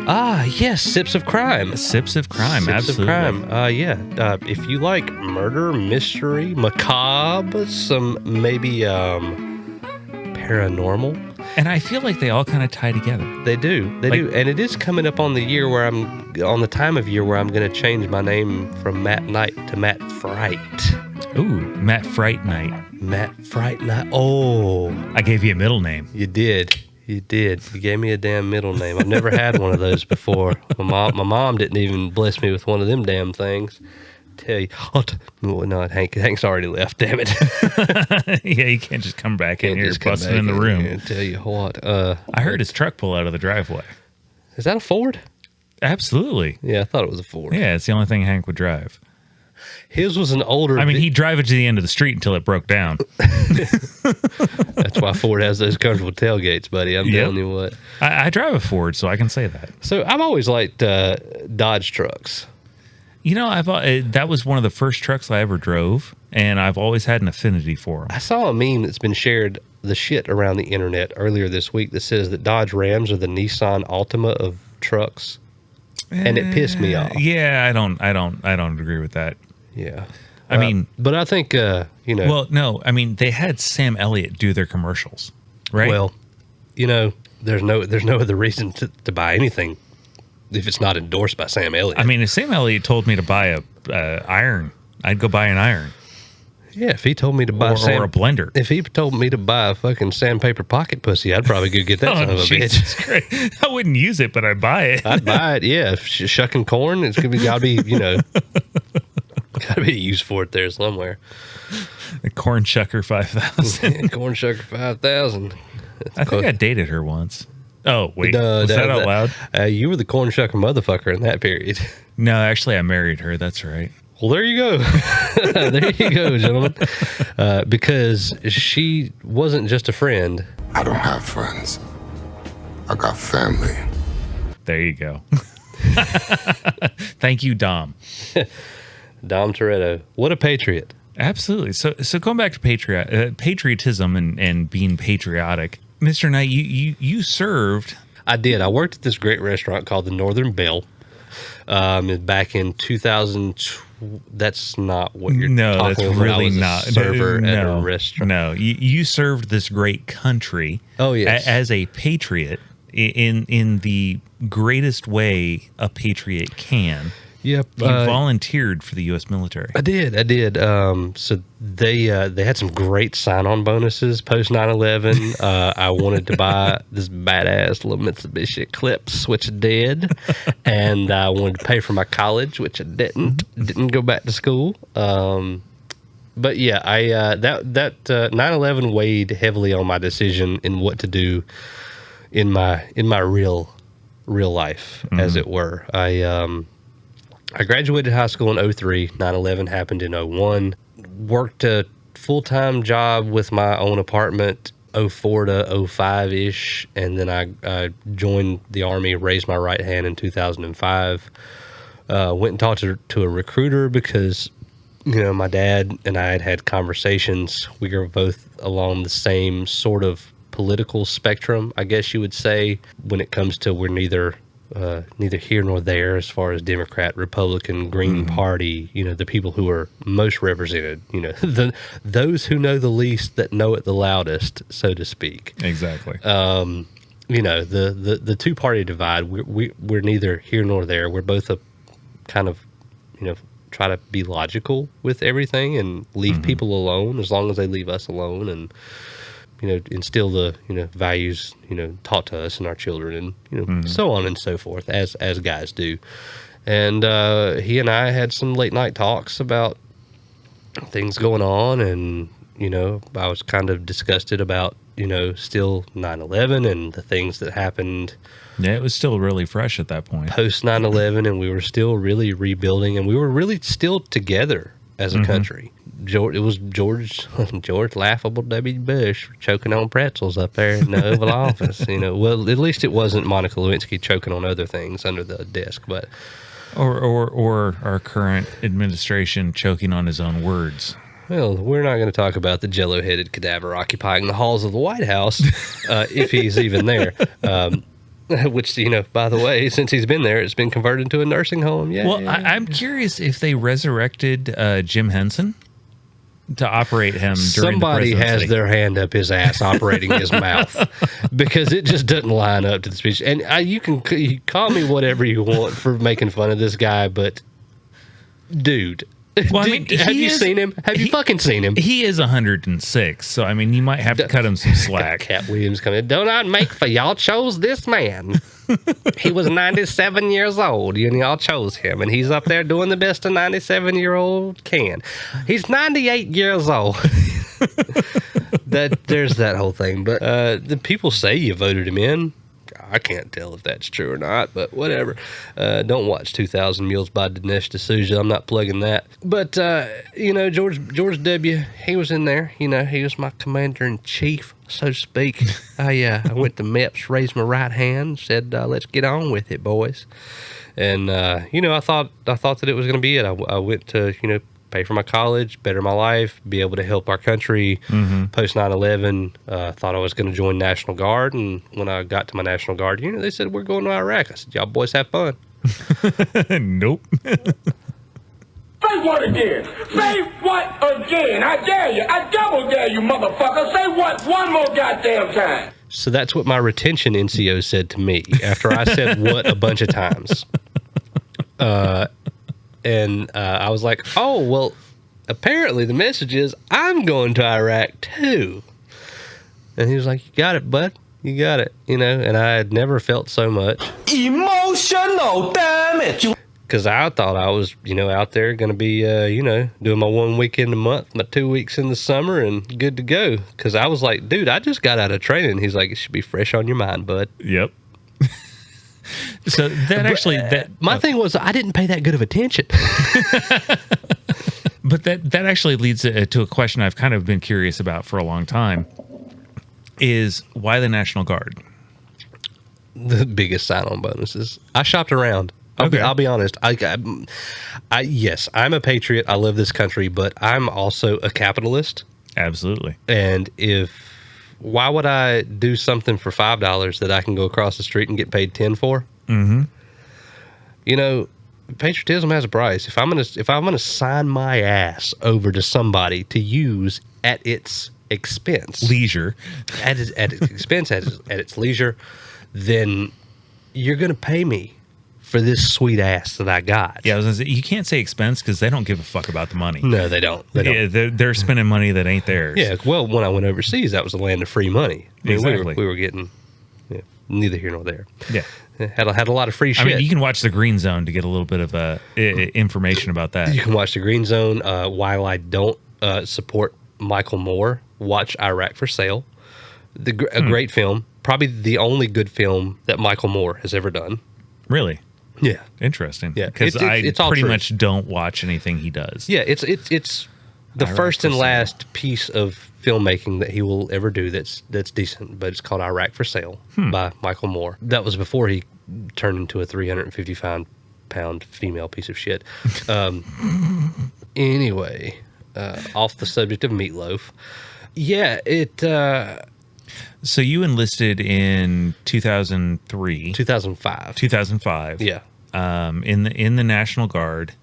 Ah, yes, Sips of Crime. Sips of Crime, Sips absolutely. Of Crime. Yeah. If you like murder, mystery, macabre, some maybe paranormal. And I feel like they all kind of tie together. They do. They do. And it is coming up on the time of year where I'm going to change my name from Matt Knight to Matt Fright. Ooh, Matt Fright Knight. Matt Fright Knight. Oh. I gave you a middle name. You did. You gave me a damn middle name. I've never had one of those before. My mom didn't even bless me with one of them damn things. Tell you. No, Hank's already left, damn it. Yeah, you can't just come back in here busting in the room. And tell you what. I heard his truck pull out of the driveway. Is that a Ford? Absolutely. Yeah, I thought it was a Ford. Yeah, it's the only thing Hank would drive. His was an older... I mean, he'd drive it to the end of the street until it broke down. That's why Ford has those comfortable tailgates, buddy. I'm telling you what. I drive a Ford, so I can say that. So I've always liked Dodge trucks. You know, that was one of the first trucks I ever drove, and I've always had an affinity for them. I saw a meme that's been shared the shit around the internet earlier this week that says that Dodge Rams are the Nissan Altima of trucks, and it pissed me off. Yeah, I don't agree with that. Yeah, I mean, but I think well, no, I mean, they had Sam Elliott do their commercials, right? Well, there's no other reason to buy anything if it's not endorsed by Sam Elliott. I mean, if Sam Elliott told me to buy a iron, I'd go buy an iron. Yeah, if he told me to buy or a blender. If he told me to buy a fucking sandpaper pocket pussy, I'd probably go get that son of a Jesus bitch. Christ. I wouldn't use it, but I'd buy it. I'd buy it, yeah. If shucking corn, it's gotta be, gotta be a use for it there somewhere. The corn shucker 5000. Corn shucker 5000. I think I dated her once. Oh, wait. Was that out loud? You were the corn shucker motherfucker in that period. No, actually, I married her. That's right. Well, there you go. There you go, gentlemen. Because she wasn't just a friend. I don't have friends. I got family. There you go. Thank you, Dom. Dom Toretto. What a patriot. Absolutely. So going back to patriotism and being patriotic, Mr. Knight, you served. I did. I worked at this great restaurant called the Northern Belle. Back in 2012. That's not what you're talking about. Really I was not. A server at a restaurant. No, you served this great country. Oh, yes. As a patriot in the greatest way a patriot can. Yep. You volunteered for the U.S. military. I did. So they had some great sign-on bonuses post 9/11. I wanted to buy this badass little Mitsubishi Eclipse, which I did, and I wanted to pay for my college, which I didn't. Didn't go back to school. But yeah, I that 9/11 weighed heavily on my decision in what to do in my real life, as it were. I graduated high school in 2003. 9/11 happened in 2001. Worked a full-time job with my own apartment 2004 to 2005-ish. And then I joined the Army, raised my right hand in 2005. Went and talked to a recruiter because, my dad and I had conversations. We were both along the same sort of political spectrum, I guess you would say, when it comes to we're neither here nor there as far as Democrat, Republican, Green Party, the people who are most represented, those who know the least that know it the loudest, so to speak. Exactly. The two-party divide, we're neither here nor there. We're both a kind of, try to be logical with everything and leave people alone as long as they leave us alone, and instill the values taught to us and our children, and so on and so forth, as guys do. And he and I had some late night talks about things going on, and I was kind of disgusted about still 9/11 and the things that happened. Yeah, it was still really fresh at that point. Post 9/11, and we were still really rebuilding, and we were really still together as a country. It was George laughable W. Bush choking on pretzels up there in the Oval Office. Well, at least it wasn't Monica Lewinsky choking on other things under the desk, but or our current administration choking on his own words. Well, we're not going to talk about the jello-headed cadaver occupying the halls of the White House, if he's even there. Which, by the way, since he's been there, it's been converted into a nursing home. Yeah. Well, I'm curious if they resurrected Jim Henson to operate him during Somebody the presidency. has their hand up his ass operating his mouth, because it just doesn't line up to the speech. And you call me whatever you want for making fun of this guy, but dude, Well, have you seen him? Have you fucking seen him? He is 106, so you might have to cut him some slack. Cat Williams coming. Do not make for y'all chose this man. He was 97 years old, and y'all chose him, and he's up there doing the best a 97-year-old can. He's 98 years old. There's that whole thing, but the people say you voted him in. I can't tell if that's true or not, but whatever. Don't watch 2,000 Mules by Dinesh D'Souza. I'm not plugging that. But, George W., he was in there. He was my commander-in-chief, so to speak. I went to MEPS, raised my right hand, said, let's get on with it, boys. And, I thought that it was going to be it. I went to, pay for my college, better my life, be able to help our country. Post 9/11, thought I was going to join National Guard, and when I got to my National Guard, they said, we're going to Iraq. I said, y'all boys have fun. Nope. Say what again? Say what again? I dare you. I double dare you, motherfucker. Say what one more goddamn time. So that's what my retention NCO said to me after I said what a bunch of times. And I was like, oh, well, apparently the message is I'm going to Iraq too. And he was like, you got it, bud. You got it. You know, and I had never felt so much. Emotional damage. Because I thought I was, you know, out there going to be, you know, doing my 1 weekend a month, my 2 weeks in the summer, and good to go. Because I was like, dude, I just got out of training. He's like, it should be fresh on your mind, bud. Yep. So that actually, my thing was I didn't pay that good of attention. But that actually leads to a question I've kind of been curious about for a long time: is why the National Guard? The biggest sign-on bonuses. I shopped around. Okay. I'll be honest. Yes, I'm a patriot. I love this country, but I'm also a capitalist. Absolutely. And why would I do something for $5 that I can go across the street and get paid 10 for? Mm-hmm. You know, patriotism has a price. If I'm gonna sign my ass over to somebody to use at its expense, Leisure. at its expense, at its leisure, then you're gonna pay me for this sweet ass that I got. Yeah, I was gonna say, you can't say expense because they don't give a fuck about the money. No, they don't. Yeah, they're spending money that ain't theirs. Yeah, well, when I went overseas, that was the land of free money. I mean, Exactly. we were getting neither here nor there. Yeah. Had a lot of free shit. I mean, you can watch the Green Zone to get a little bit of information about that. You can watch the Green Zone. While I don't support Michael Moore, watch Iraq for Sale. A great film. Probably the only good film that Michael Moore has ever done. Really? Yeah. Interesting. Yeah. Because It's all pretty true. much don't watch anything he does. Yeah, it's the Iraq first for and Sale. last piece of filmmaking that he will ever do that's decent, but it's called Iraq for Sale by Michael Moore. That was before he turned into a 355-pound female piece of shit. Anyway, off the subject of meatloaf. Yeah, So you enlisted in 2003, 2005. 2005. Yeah. In the National Guard.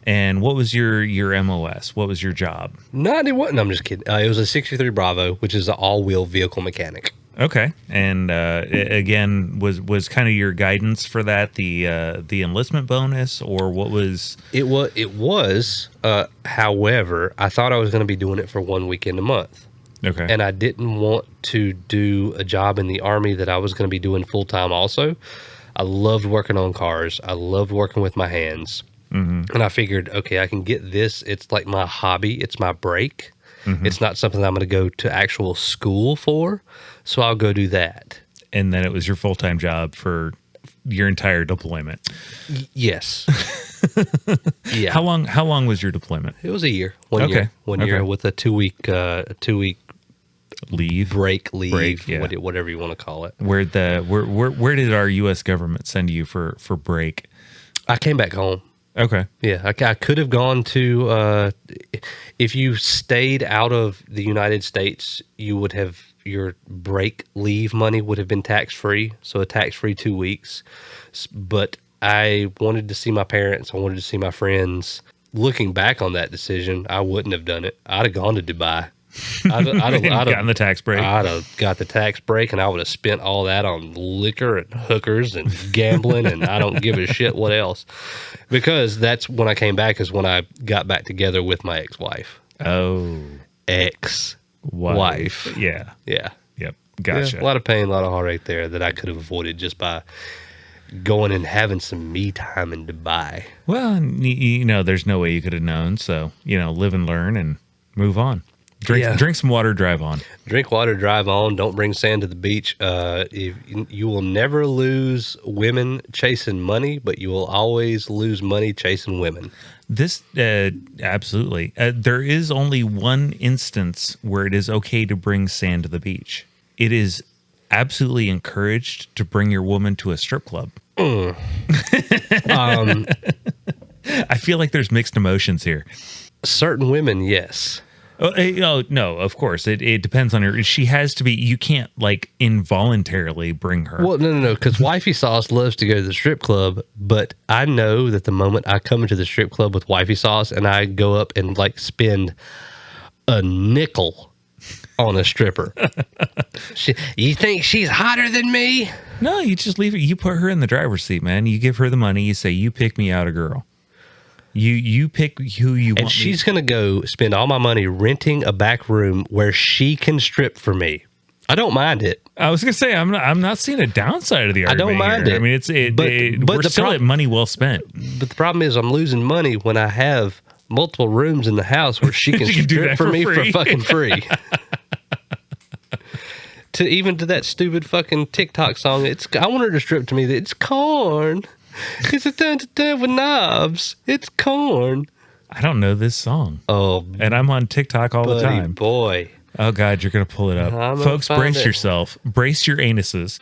And what was your MOS? What was your job? No, it wasn't. I'm just kidding. It was a 63 Bravo, which is an all-wheel vehicle mechanic. Okay, and again, was kind of your guidance for that the enlistment bonus, or what was It was. However, I thought I was going to be doing it for 1 weekend a month. okay? And I didn't want to do a job in the Army that I was going to be doing full time also. I loved working on cars. I loved working with my hands. Mm-hmm. And I figured, okay, I can get this. It's like my hobby. It's my break. Mm-hmm. It's not something I'm going to go to actual school for. So I'll go do that. And then it was your full time job for your entire deployment. Yes. Yeah. How long was your deployment? It was a year. One Okay. year Okay. with a 2 week Leave. break, yeah. whatever you want to call it. Where did our U.S. government send you for break? I came back home. Okay. Yeah, I could have gone to. If you stayed out of the United States, you would have your break leave money would have been tax free, so a tax free 2 weeks. But I wanted to see my parents. I wanted to see my friends. Looking back on that decision, I wouldn't have done it. I'd have gone to Dubai. I'd have Gotten the tax break. I'd have got the tax break, and I would have spent all that on liquor and hookers and gambling, and I don't give a shit what else. Because that's when I came back, is when I got back together with my ex-wife. Oh, Ex-wife. Yeah. Yeah. Yep. Gotcha. Yeah, a lot of pain, a lot of heartache there that I could have avoided just by going and having some me time in Dubai. Well, there's no way you could have known. So, live and learn and move on. Drink some water, drive on. Drink water, drive on. Don't bring sand to the beach. You will never lose women chasing money, but you will always lose money chasing women. This, absolutely. There is only one instance where it is okay to bring sand to the beach. It is absolutely encouraged to bring your woman to a strip club. I feel like there's mixed emotions here. Certain women, yes. Oh, no, of course. It depends on her. She has to be, you can't like involuntarily bring her. Well, no, because Wifey Sauce loves to go to the strip club, but I know that the moment I come into the strip club with Wifey Sauce and I go up and like spend a nickel on a stripper, you think she's hotter than me? No, you just leave it. You put her in the driver's seat, man. You give her the money. You say, you pick me out a girl. You pick who you want. And she's going to go spend all my money renting a back room where she can strip for me. I don't mind it. I was going to say, I'm not seeing a downside of the argument. I don't mind here. it. I mean, we're still at money well spent. But the problem is I'm losing money when I have multiple rooms in the house where she can strip for me for fucking free. To that stupid fucking TikTok song, I want her to strip to me. It's corn. It's a dun with knobs. It's corn. I don't know this song. Oh, and I'm on TikTok all the time. Boy. Oh God, you're gonna pull it up, folks. Brace yourself. Brace your anuses.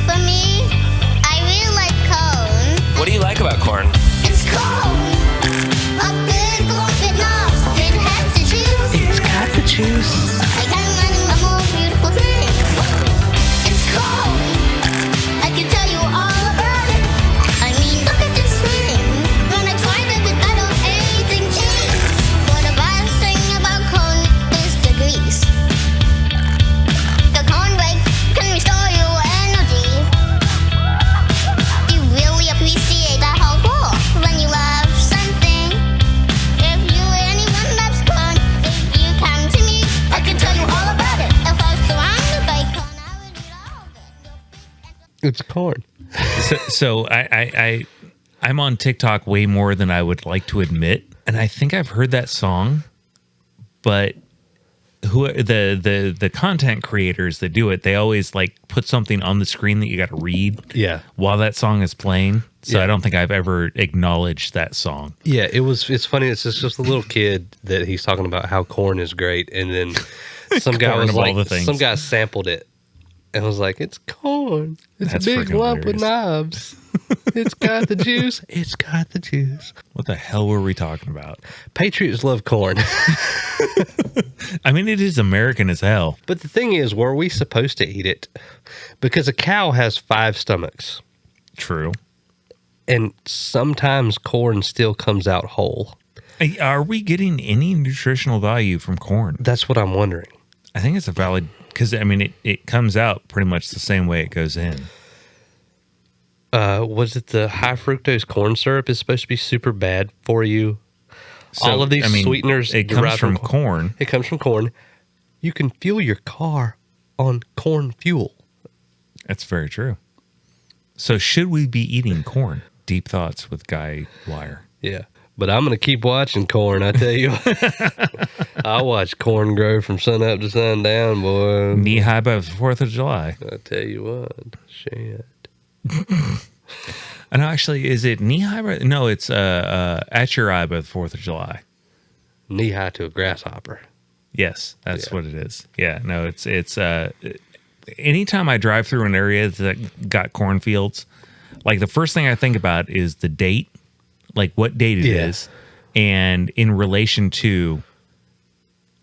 For me, I really like corn. What do you like about corn? It's corn. A big lump with knobs. It has the juice. It's got the juice. I can't imagine a more beautiful thing. It's corn. I can tell you all about it. I mean, look at this thing. When I tried it, I don't anything change. But the best thing about corn is the grease. The corn break can restore your energy. You really appreciate that whole core when you love something. If you anyone loves corn, if you come to me, I can tell you all about it. If I was surrounded by corn, I would love it. It's corn. So I'm on TikTok way more than I would like to admit, and I think I've heard that song, but the content creators that do it, they always like put something on the screen that you got to read while that song is playing. So I don't think I've ever acknowledged that song. Yeah, it's funny. It's just a little kid that he's talking about how corn is great, and then some guy was like, some guy sampled it and was like, "It's corn. It's That's a big freaking lump with hilarious. knobs. It's got the juice. It's got the juice." What the hell were we talking about? Patriots love corn. I mean, it is American as hell. But the thing is, were we supposed to eat it? Because a cow has 5 stomachs. True. And sometimes corn still comes out whole. Are we getting any nutritional value from corn? That's what I'm wondering. I think it's a valid, because I mean, it comes out pretty much the same way it goes in. Was it the high fructose corn syrup is supposed to be super bad for you? So, all of these sweeteners. It comes from corn. It comes from corn. You can fuel your car on corn fuel. That's very true. So should we be eating corn? Deep thoughts with Guy Wire. Yeah. But I'm going to keep watching corn, I tell you. I watch corn grow from sun up to sundown, boy. Knee high by the 4th of July. I tell you what. Shit. And actually, is it knee high? No, it's at your eye by the 4th of July. Knee high to a grasshopper. Yes, that's what it is. Yeah, no, it's anytime I drive through an area that got cornfields, like the first thing I think about is the date, like what date it is, and in relation to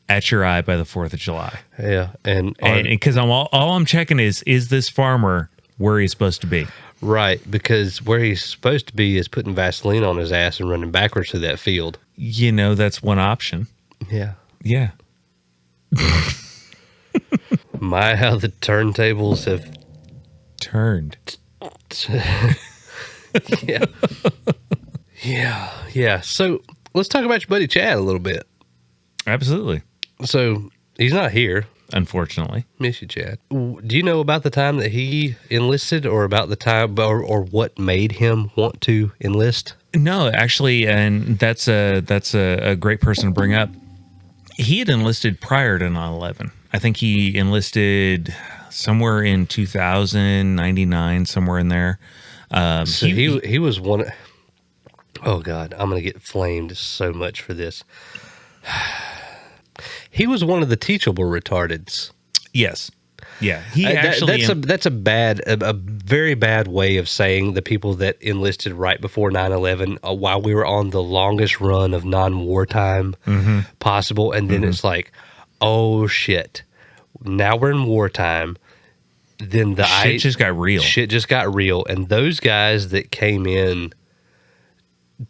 at your eye by the 4th of July. Yeah, and because all I'm checking is this farmer where he's supposed to be? Right, because where he's supposed to be is putting Vaseline on his ass and running backwards through that field. You know, that's one option. Yeah. Yeah. My, how the turntables have turned. Yeah. Yeah. So let's talk about your buddy Chad a little bit. Absolutely. So he's not here. Unfortunately. Miss you, Chad. Do you know about the time that he enlisted, or about the time or what made him want to enlist? No, actually, and that's a great person to bring up. He had enlisted prior to 9/11. I think he enlisted somewhere in 2000, 99, somewhere in there. So he was one. Oh God, I'm gonna get flamed so much for this. He was one of the teachable retardeds. Yes. Yeah, he actually that's a very bad way of saying the people that enlisted right before 9/11 while we were on the longest run of non-wartime possible, and then it's like, oh shit, now we're in wartime. Then the shit just got real. Shit just got real, and those guys that came in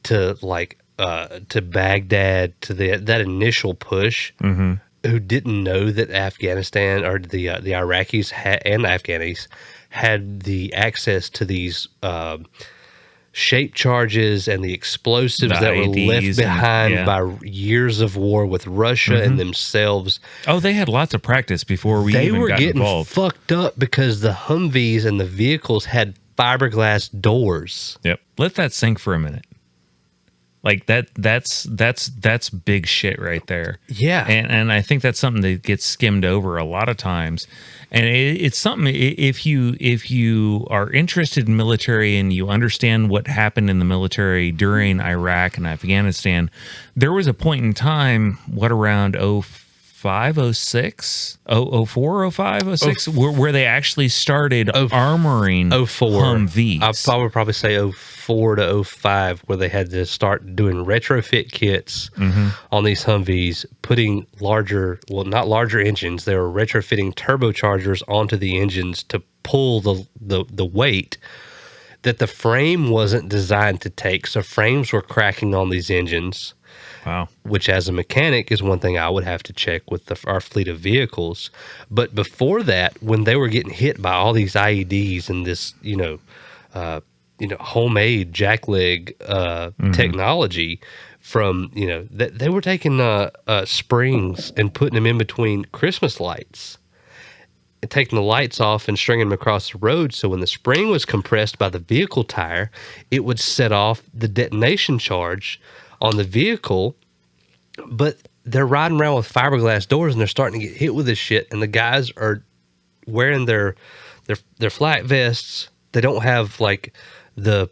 to to Baghdad to that initial push. Who didn't know that Afghanistan or the Iraqis and Afghanis had the access to these shape charges and the explosives that were left behind by years of war with Russia and themselves. Oh, they had lots of practice before we even got involved. They were getting fucked up because the Humvees and the vehicles had fiberglass doors. Yep. Let that sink for a minute. Like that's big shit right there. Yeah. And I think that's something that gets skimmed over a lot of times. And it's something, if you are interested in military and you understand what happened in the military during Iraq and Afghanistan, there was a point in time, around 05, 06, 04, 05, 06, where they actually started armoring 04. Humvees. I would probably say 04 to 05, where they had to start doing retrofit kits on these Humvees, putting not larger engines. They were retrofitting turbochargers onto the engines to pull the weight that the frame wasn't designed to take. So frames were cracking on these engines. Wow. Which, as a mechanic, is one thing I would have to check with our fleet of vehicles. But before that, when they were getting hit by all these IEDs and this, homemade jackleg technology from, that they were taking springs and putting them in between Christmas lights and taking the lights off and stringing them across the road. So when the spring was compressed by the vehicle tire, it would set off the detonation charge on the vehicle. But they're riding around with fiberglass doors and they're starting to get hit with this shit. And the guys are wearing their flak vests. They don't have like the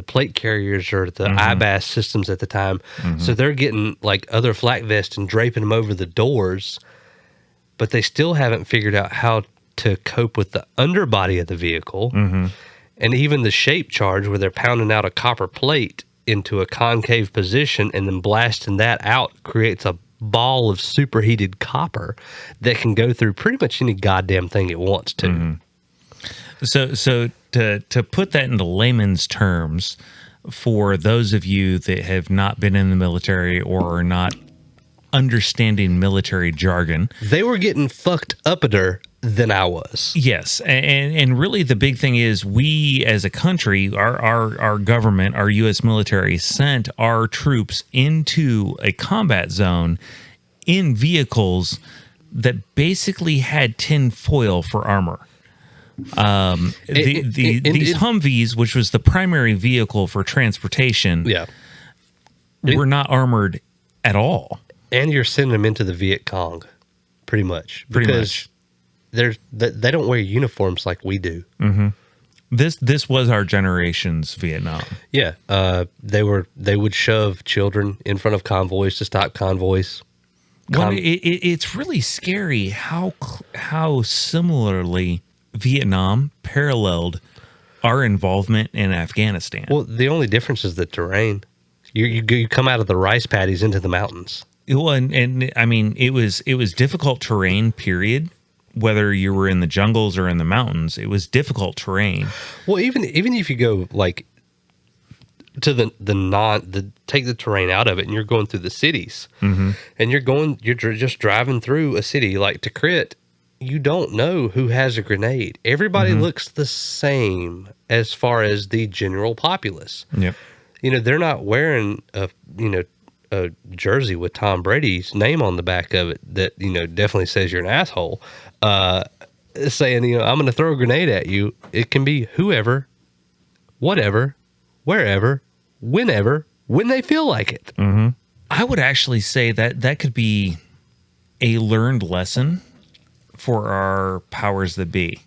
plate carriers or the IBAS systems at the time. So they're getting like other flak vests and draping them over the doors, but they still haven't figured out how to cope with the underbody of the vehicle. And even the shape charge where they're pounding out a copper plate into a concave position and then blasting that out creates a ball of superheated copper that can go through pretty much any goddamn thing it wants to. So to put that into layman's terms, for those of you that have not been in the military or are not understanding military jargon, they were getting fucked uppier than I was. Yes, and really the big thing is we as a country, our government, our U.S. military sent our troops into a combat zone in vehicles that basically had tin foil for armor. These Humvees, which was the primary vehicle for transportation, were not armored at all. And you're sending them into the Viet Cong, pretty much. Because they don't wear uniforms like we do. This was our generation's Vietnam. Yeah, they would shove children in front of convoys to stop convoys. Well, it's really scary how similarly Vietnam paralleled our involvement in Afghanistan. Well, the only difference is the terrain. You come out of the rice paddies into the mountains. Well, and I mean it was difficult terrain. Period. Whether you were in the jungles or in the mountains, it was difficult terrain. Well, even if you go like to take the terrain out of it, and you're going through the cities, and you're just driving through a city like Tikrit, you don't know who has a grenade. Everybody looks the same as far as the general populace. Yep. They're not wearing a jersey with Tom Brady's name on the back of it that definitely says you're an asshole. Saying I'm going to throw a grenade at you. It can be whoever, whatever, wherever, whenever, when they feel like it. I would actually say that could be a learned lesson for our powers that be.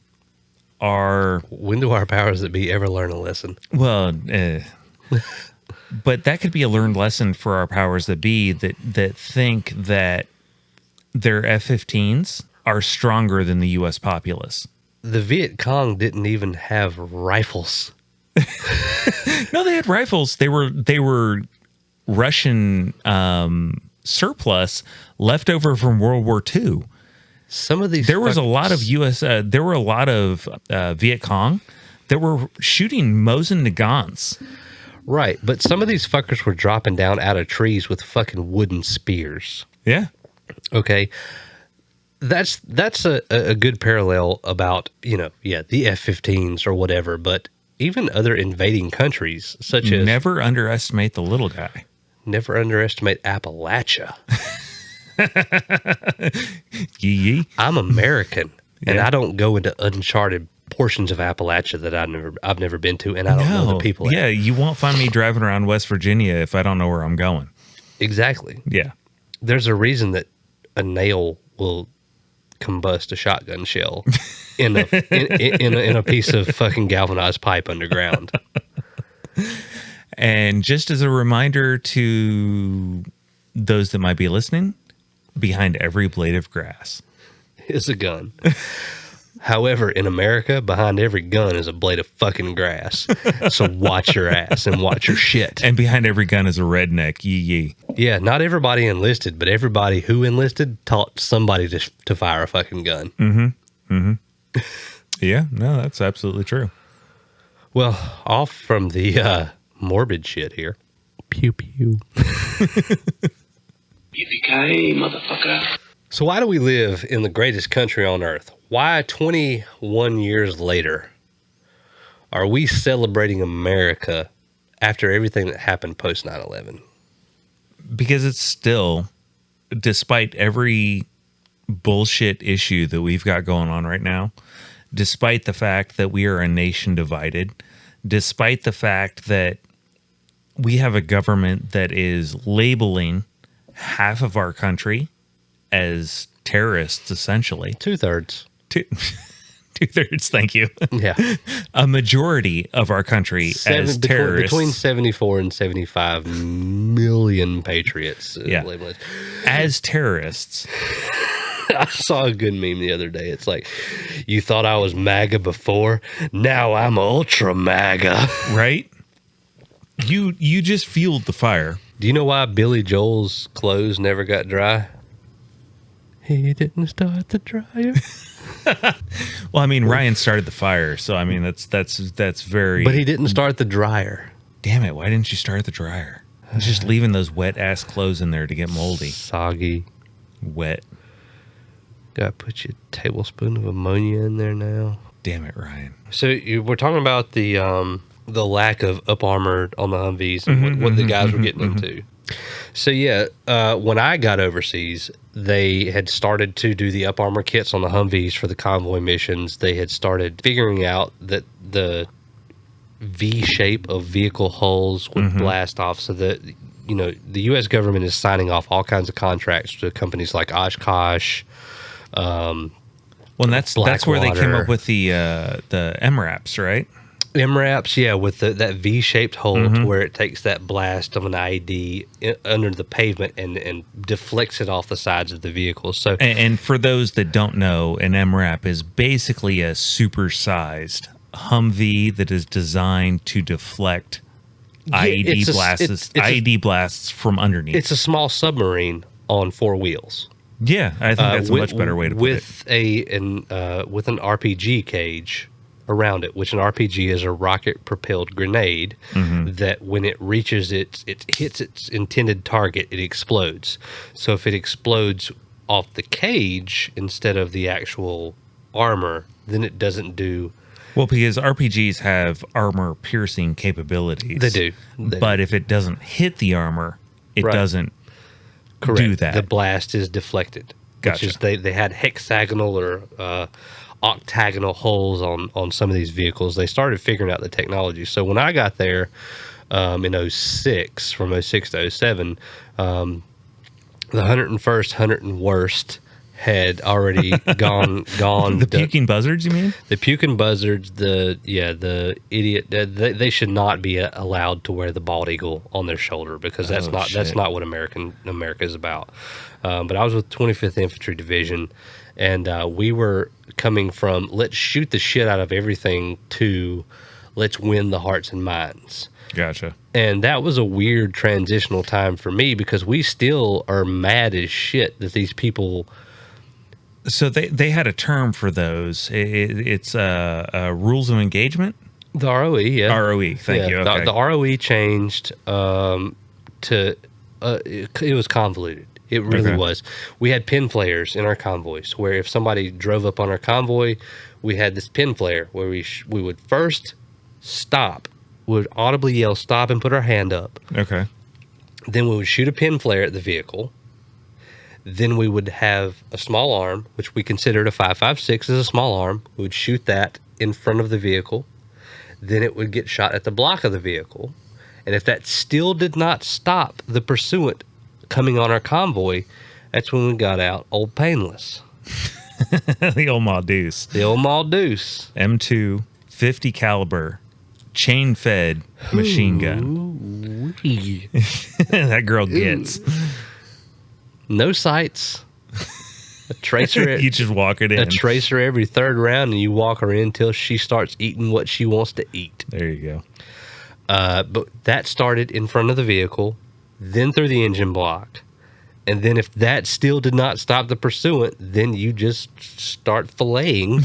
When do our powers that be ever learn a lesson? Well, but that could be a learned lesson for our powers that be that think that their F-15s are stronger than the U.S. populace. The Viet Cong didn't even have rifles. No, they had rifles. They were Russian surplus left over from World War II. Some of these There was a lot of there were a lot of Viet Cong that were shooting Mosin Nagants. Right, but some of these fuckers were dropping down out of trees with fucking wooden spears. Yeah. Okay. That's a good parallel about, the F-15s or whatever, but even other invading countries, such as... Never underestimate the little guy. Never underestimate Appalachia. Yee. I'm American, and Yeah. I don't go into uncharted portions of Appalachia that I've never been to, and I don't know the people. Yeah, you won't find me driving around West Virginia if I don't know where I'm going. Exactly. Yeah. There's a reason that a nail will combust a shotgun shell in a piece of fucking galvanized pipe underground. And just as a reminder to those that might be listening, behind every blade of grass is a gun. However, in America, behind every gun is a blade of fucking grass. So watch your ass and watch your shit. And behind every gun is a redneck. Yee. Yeah, not everybody enlisted, but everybody who enlisted taught somebody to fire a fucking gun. Yeah, no, that's absolutely true. Well, off from the morbid shit here. Pew pew. Yippee-ki-yay, motherfucker. So why do we live in the greatest country on earth? Why 21 years later are we celebrating America after everything that happened post 9/11? Because it's still, despite every bullshit issue that we've got going on right now, despite the fact that we are a nation divided, despite the fact that we have a government that is labeling half of our country as terrorists, essentially. Two-thirds. Two-thirds, thank you. Yeah. A majority of our country as terrorists. Between 74 and 75 million patriots. Yeah. As terrorists. I saw a good meme the other day. It's like, you thought I was MAGA before? Now I'm ultra MAGA. Right? You just fueled the fire. Do you know why Billy Joel's clothes never got dry? He didn't start the dryer. Well, I mean, Ryan started the fire, so I mean that's very. But he didn't start the dryer. Damn it! Why didn't you start the dryer? He's just leaving those wet ass clothes in there to get moldy. Soggy. Wet. Gotta put your tablespoon of ammonia in there now. Damn it, Ryan. So we're talking about the lack of up armor on the Humvees and what the guys were getting into. So yeah, when I got overseas, they had started to do the up armor kits on the Humvees for the convoy missions. They had started figuring out that the V shape of vehicle hulls would blast off, so that the U.S. government is signing off all kinds of contracts to companies like Oshkosh. Well, that's where they came up with the MRAPs, right? MRAPs, yeah, with that V-shaped hole to where it takes that blast of an IED under the pavement and deflects it off the sides of the vehicle. So, and for those that don't know, an MRAP is basically a supersized Humvee that is designed to deflect IED blasts from underneath. It's a small submarine on four wheels. Yeah, I think that's a much better way to put it. With an RPG cage around it, which an RPG is a rocket-propelled grenade that when it reaches it hits its intended target, it explodes. So if it explodes off the cage instead of the actual armor, then it doesn't do... Well, because RPGs have armor-piercing capabilities. They do. But if it doesn't hit the armor, it doesn't do that. The blast is deflected. Gotcha. Which is they had hexagonal or octagonal holes on some of these vehicles. They started figuring out the technology. So when I got there in 06, from 06 to 07, the 101st, 101st had already gone. The puking buzzards, you mean? The puking buzzards, the idiot. They should not be allowed to wear the bald eagle on their shoulder, because that's not what America is about. But I was with 25th Infantry Division, And we were coming from let's shoot the shit out of everything to let's win the hearts and minds. Gotcha. And that was a weird transitional time for me because we still are mad as shit that these people. So they had a term for those. It's rules of engagement. The ROE, yeah. ROE, thank you. Okay. The ROE changed to it was convoluted. It really was. We had pin flares in our convoys where if somebody drove up on our convoy, we had this pin flare where we would first stop, would audibly yell stop and put our hand up. Okay. Then we would shoot a pin flare at the vehicle. Then we would have a small arm, which we considered a 5.56 as a small arm. We would shoot that in front of the vehicle. Then it would get shot at the block of the vehicle. And if that still did not stop the pursuant coming on our convoy, that's when we got out Old Painless. The old Ma Deuce. The old Ma Deuce. M2, 50 caliber, chain fed machine gun. That girl gets. No sights. A tracer. You just walk it in. A tracer every third round, and you walk her in until she starts eating what she wants to eat. There you go. But that started in front of the vehicle, then through the engine block. And then if that still did not stop the pursuant, then you just start filleting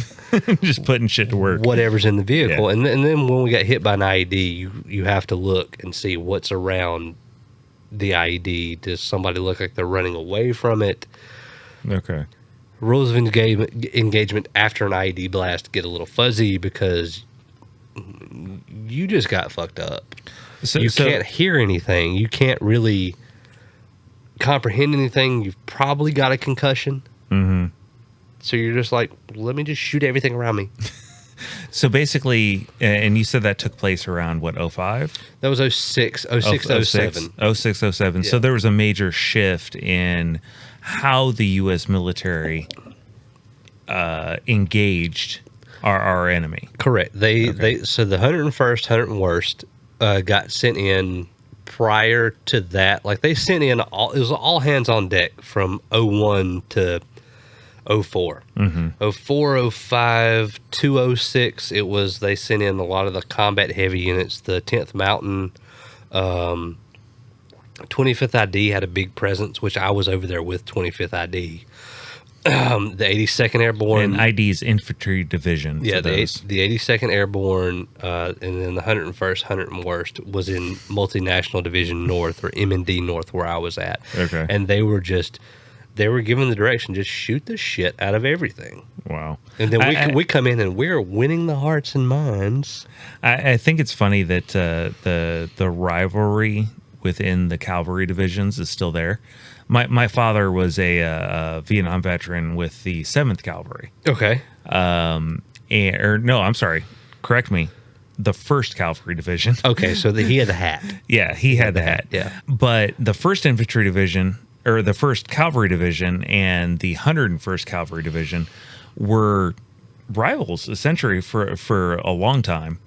Just putting shit to work. whatever's in the vehicle. Yeah. And then when we got hit by an IED, you have to look and see what's around the IED. Does somebody look like they're running away from it? Okay. Rules of engagement after an IED blast get a little fuzzy because you just got fucked up. So You can't hear anything. You can't really comprehend anything. You've probably got a concussion. Mm-hmm. So you're just like, let me just shoot everything around me. So basically, and you said that took place around what, 05? That was 06, 07. 06, 07. So Yeah. there was a major shift in how the U.S. military engaged our enemy. Correct. So the 101st, 101st got sent in prior to that. Like they sent in it was all hands on deck from 01 to 04. Mm-hmm. 04, 05, 206, they sent in a lot of the combat heavy units, the 10th Mountain, 25th ID had a big presence, which I was over there with 25th ID. The 82nd Airborne. And ID's infantry division. Yeah, the the 82nd Airborne, and then the 101st, 101st was in Multinational Division North, or M&D North, where I was at. Okay. And they were given the direction, just shoot the shit out of everything. Wow. And then we come in and we're winning the hearts and minds. I think it's funny that the rivalry within the cavalry divisions is still there. My father was a Vietnam veteran with the 7th Cavalry. Okay. I'm sorry. Correct me. The 1st Cavalry Division. Okay, so he had the hat. Yeah, he had the hat. Yeah. But the 1st Infantry Division, or the 1st Cavalry Division, and the 101st Cavalry Division were rivals essentially for a long time.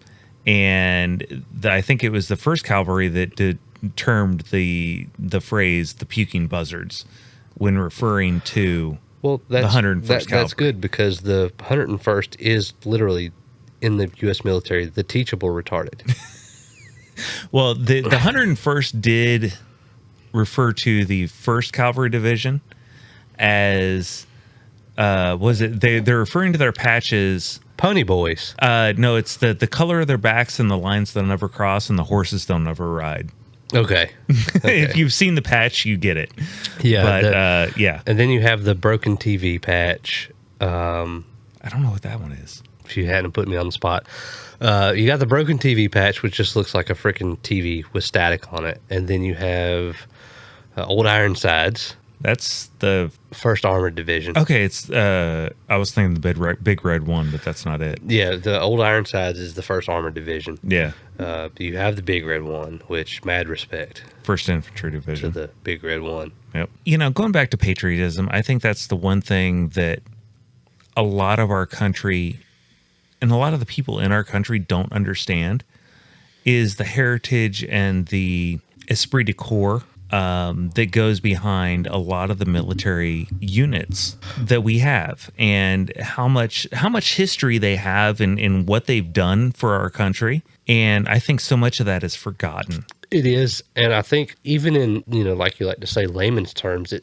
And I think it was the 1st Cavalry that termed the phrase the puking buzzards when referring to the 101st Cavalry. That's good because the 101st is literally in the U.S. military the teachable retarded. Well, the 101st did refer to the 1st Cavalry Division as they're referring to their patches. Pony boys. No, it's the color of their backs and the lines they'll never cross and the horses they'll never ride. Okay. If you've seen the patch, you get it. Yeah. But yeah. And then you have the broken TV patch. I don't know what that one is. If you hadn't put me on the spot. You got the broken TV patch, which just looks like a freaking TV with static on it. And then you have Old Ironsides. That's the 1st Armored Division. Okay, it's I was thinking the big red one, but that's not it. Yeah, the Old Ironsides is the 1st Armored Division. Yeah. You have the big red one, which mad respect 1st Infantry to Division. the big red one. Yep. Going back to patriotism, I think that's the one thing that a lot of our country and a lot of the people in our country don't understand is the heritage and the esprit de corps that goes behind a lot of the military units that we have, and how much history they have in what they've done for our country. And I think so much of that is forgotten. It is, and I think even in, like you like to say, layman's terms,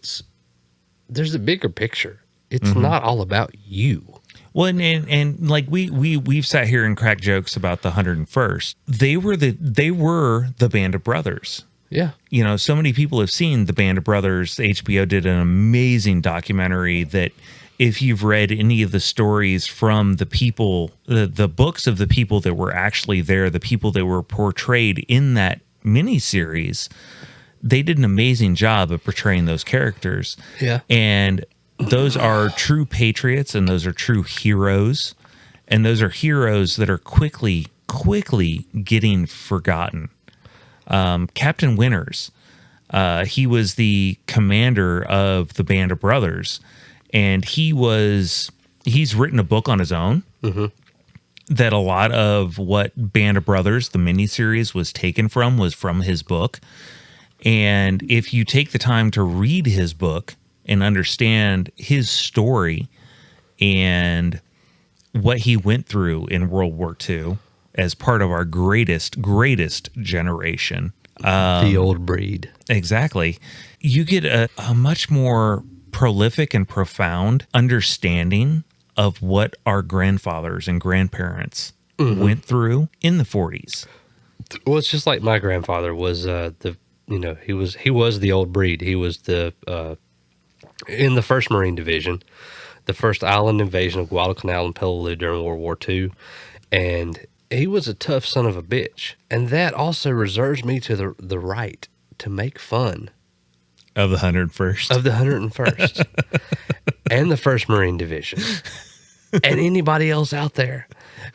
there's a bigger picture. It's not all about you. Well, and like we've sat here and cracked jokes about the 101st. They were the Band of Brothers. Yeah. So many people have seen the Band of Brothers. HBO did an amazing documentary that, if you've read any of the stories from the people, the books of the people that were actually there, the people that were portrayed in that miniseries, they did an amazing job of portraying those characters. Yeah. And those are true patriots, and those are true heroes. And those are heroes that are quickly getting forgotten. Captain Winters, he was the commander of the Band of Brothers, and he's written a book on his own that a lot of what Band of Brothers, the miniseries, was taken from was from his book. And if you take the time to read his book and understand his story and what he went through in World War II as part of our greatest generation. The old breed. Exactly. You get a much more prolific and profound understanding of what our grandfathers and grandparents went through in the 40s. Well, it's just like my grandfather was he was the old breed. He was in the 1st Marine Division, the first island invasion of Guadalcanal and Peleliu during World War II, and he was a tough son of a bitch. And that also reserves me to the right to make fun of the 101st. Of the 101st. And the 1st Marine Division. And anybody else out there.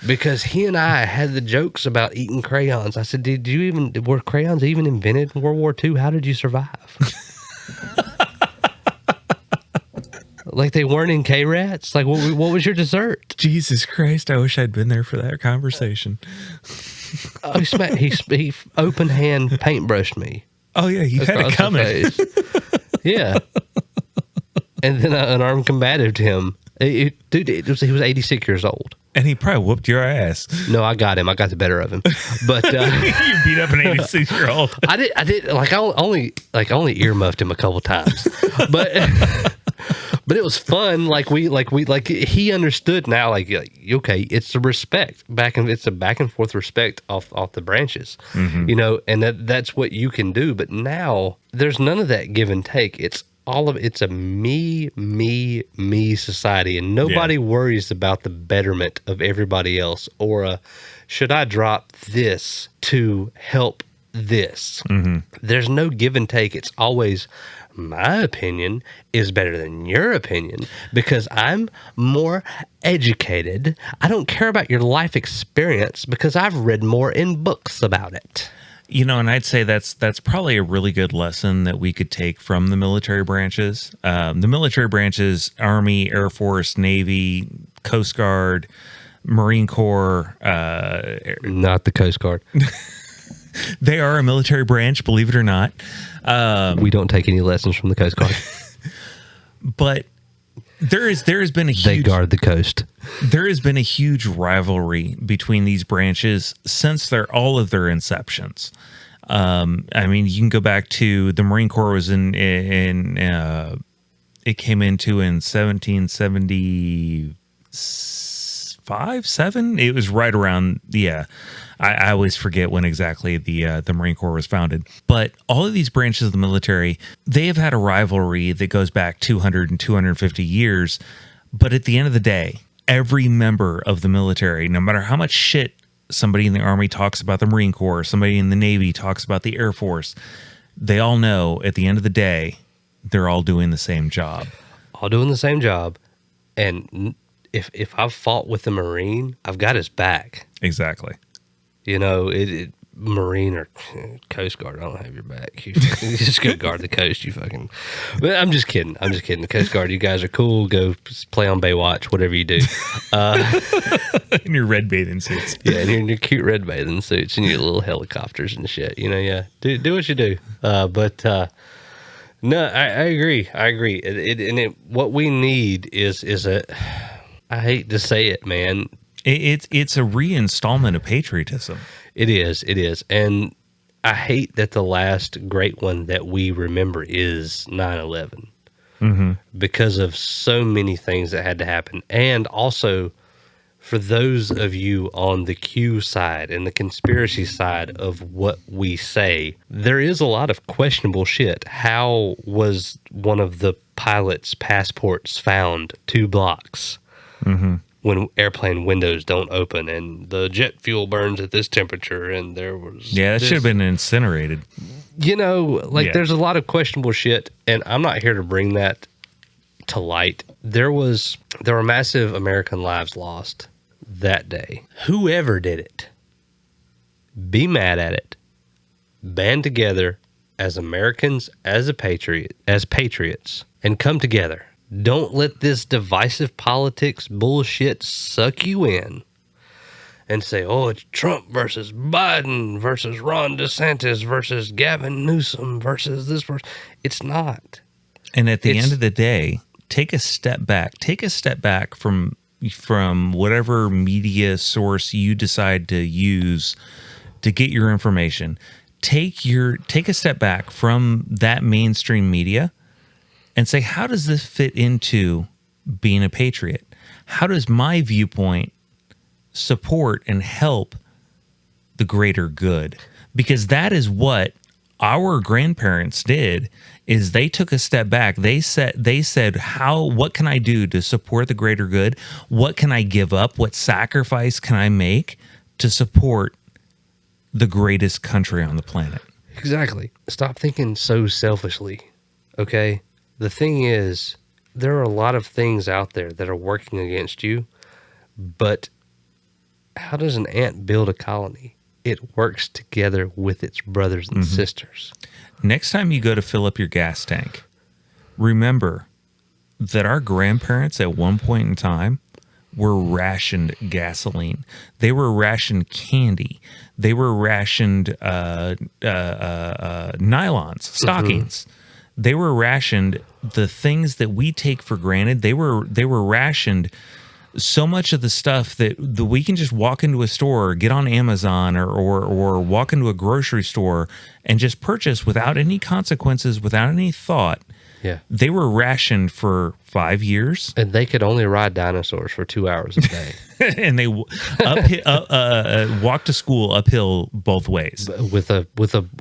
Because he and I had the jokes about eating crayons. I said, were crayons even invented in World War II? How did you survive? Like they weren't in K-Rats? Like what was your dessert? Jesus Christ, I wish I'd been there for that conversation. He open hand paintbrushed me. Oh yeah, you had it coming. Yeah. And then I unarmed combative him. He was 86 years old. And he probably whooped your ass. No, I got him. I got the better of him. But you beat up an 86-year-old. I did I only earmuffed him a couple times. But it was fun. He understood now. Okay, it's the respect it's a back and forth respect off the branches, and that's what you can do. But now there's none of that give and take. It's a me society, and nobody worries about the betterment of everybody else or should I drop this to help this. There's no give and take. It's always my opinion is better than your opinion because I'm more educated. I don't care about your life experience because I've read more in books about it. And I'd say that's probably a really good lesson that we could take from the military branches. The military branches, Army, Air Force, Navy, Coast Guard, Marine Corps. Not the Coast Guard. They are a military branch, believe it or not. We don't take any lessons from the Coast Guard. But there has been a huge... They guard the coast. There has been a huge rivalry between these branches since all of their inceptions. I mean, you can go back to the Marine Corps was it came into in 1775, 7? It was right around, I always forget when exactly the Marine Corps was founded. But all of these branches of the military, they have had a rivalry that goes back 200 and 250 years. But at the end of the day, every member of the military, no matter how much shit somebody in the Army talks about the Marine Corps, somebody in the Navy talks about the Air Force, they all know at the end of the day, they're all doing the same job. All doing the same job. And if I've fought with a Marine, I've got his back. Exactly. Marine or Coast Guard, I don't have your back. You just go guard the coast, you fucking. But I'm just kidding. The Coast Guard, you guys are cool. Go play on Baywatch, whatever you do. In your red bathing suits. Yeah, and in your cute red bathing suits and your little helicopters and shit. You know, yeah. Do what you do. No, I agree. What we need is a. I hate to say it, man. It's a reinstallment of patriotism. It is. And I hate that the last great one that we remember is 9/11 because of so many things that had to happen. And also, for those of you on the Q side and the conspiracy side of what we say, there is a lot of questionable shit. How was one of the pilot's passports found 2 blocks? When airplane windows don't open and the jet fuel burns at this temperature and there was that should have been incinerated. You know, there's a lot of questionable shit, and I'm not here to bring that to light. There were massive American lives lost that day. Whoever did it, be mad at it, band together as Americans, as patriots, and come together. Don't let this divisive politics bullshit suck you in and say, oh, it's Trump versus Biden versus Ron DeSantis versus Gavin Newsom versus this person. It's not. And at the end of the day, take a step back. Take a step back from whatever media source you decide to use to get your information. Take a step back from that mainstream media and say, how does this fit into being a patriot? How does my viewpoint support and help the greater good? Because that is what our grandparents did, is they took a step back. They said, what can I do to support the greater good? What can I give up? What sacrifice can I make to support the greatest country on the planet? Exactly. Stop thinking so selfishly, okay? The thing is, there are a lot of things out there that are working against you, but how does an ant build a colony? It works together with its brothers and sisters. Next time you go to fill up your gas tank, remember that our grandparents at one point in time were rationed gasoline. They were rationed candy. They were rationed nylons, stockings. They were rationed the things that we take for granted. They were rationed so much of the stuff that we can just walk into a store, get on Amazon or walk into a grocery store and just purchase without any consequences, without any thought. Yeah. They were rationed for 5 years. And they could only ride dinosaurs for 2 hours a day. And they walk to school uphill both ways. With a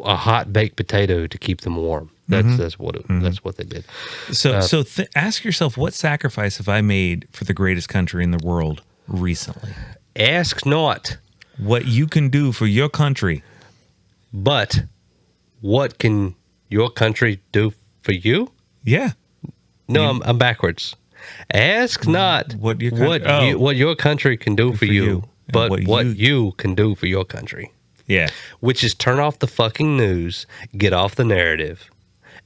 hot baked potato to keep them warm. That's what they did. So ask yourself, what sacrifice have I made for the greatest country in the world recently? Ask not what you can do for your country, but what can your country do for you? Yeah. No, I'm backwards. Ask not what your country can do for you, but what you can do for your country. Yeah. Which is turn off the fucking news, get off the narrative,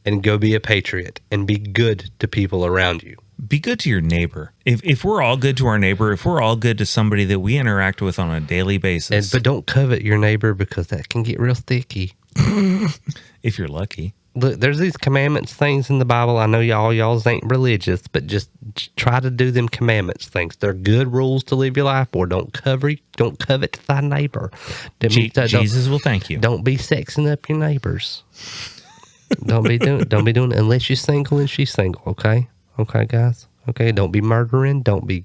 and go be a patriot and be good to people around you. Be good to your neighbor. If we're all good to our neighbor, if we're all good to somebody that we interact with on a daily basis. But don't covet your neighbor, because that can get real sticky. If you're lucky. Look, there's these commandments things in the Bible. I know y'all ain't religious, but just try to do them commandments things. They're good rules to live your life for. Don't covet thy neighbor. Jesus will thank you. Don't be sexing up your neighbors. Don't be doing unless you're single and she's single. Okay, guys. Okay, don't be murdering. Don't be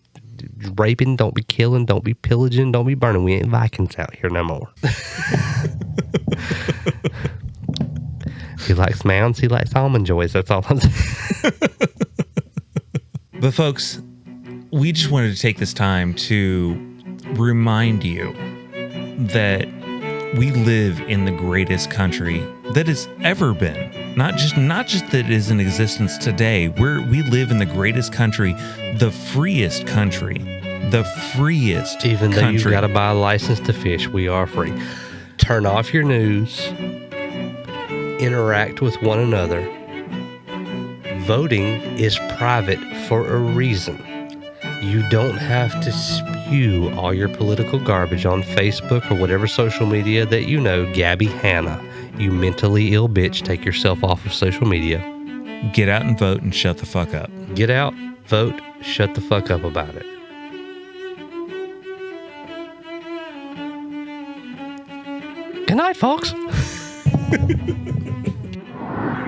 raping. Don't be killing. Don't be pillaging. Don't be burning. We ain't Vikings out here no more. He likes mounds. He likes almond joys. That's all I'm saying. But folks, we just wanted to take this time to remind you that we live in the greatest country that has ever been. Not just that is in existence today. We live in the greatest country, the freest country, the freest Even though country. you got to buy a license to fish, we are free. Turn off your news. Interact with one another. Voting is private for a reason. You don't have to spew all your political garbage on Facebook or whatever social media that you know. Gabby Hanna, you mentally ill bitch, take yourself off of social media. Get out and vote and shut the fuck up. Get out, vote, shut the fuck up about it. Good night, folks.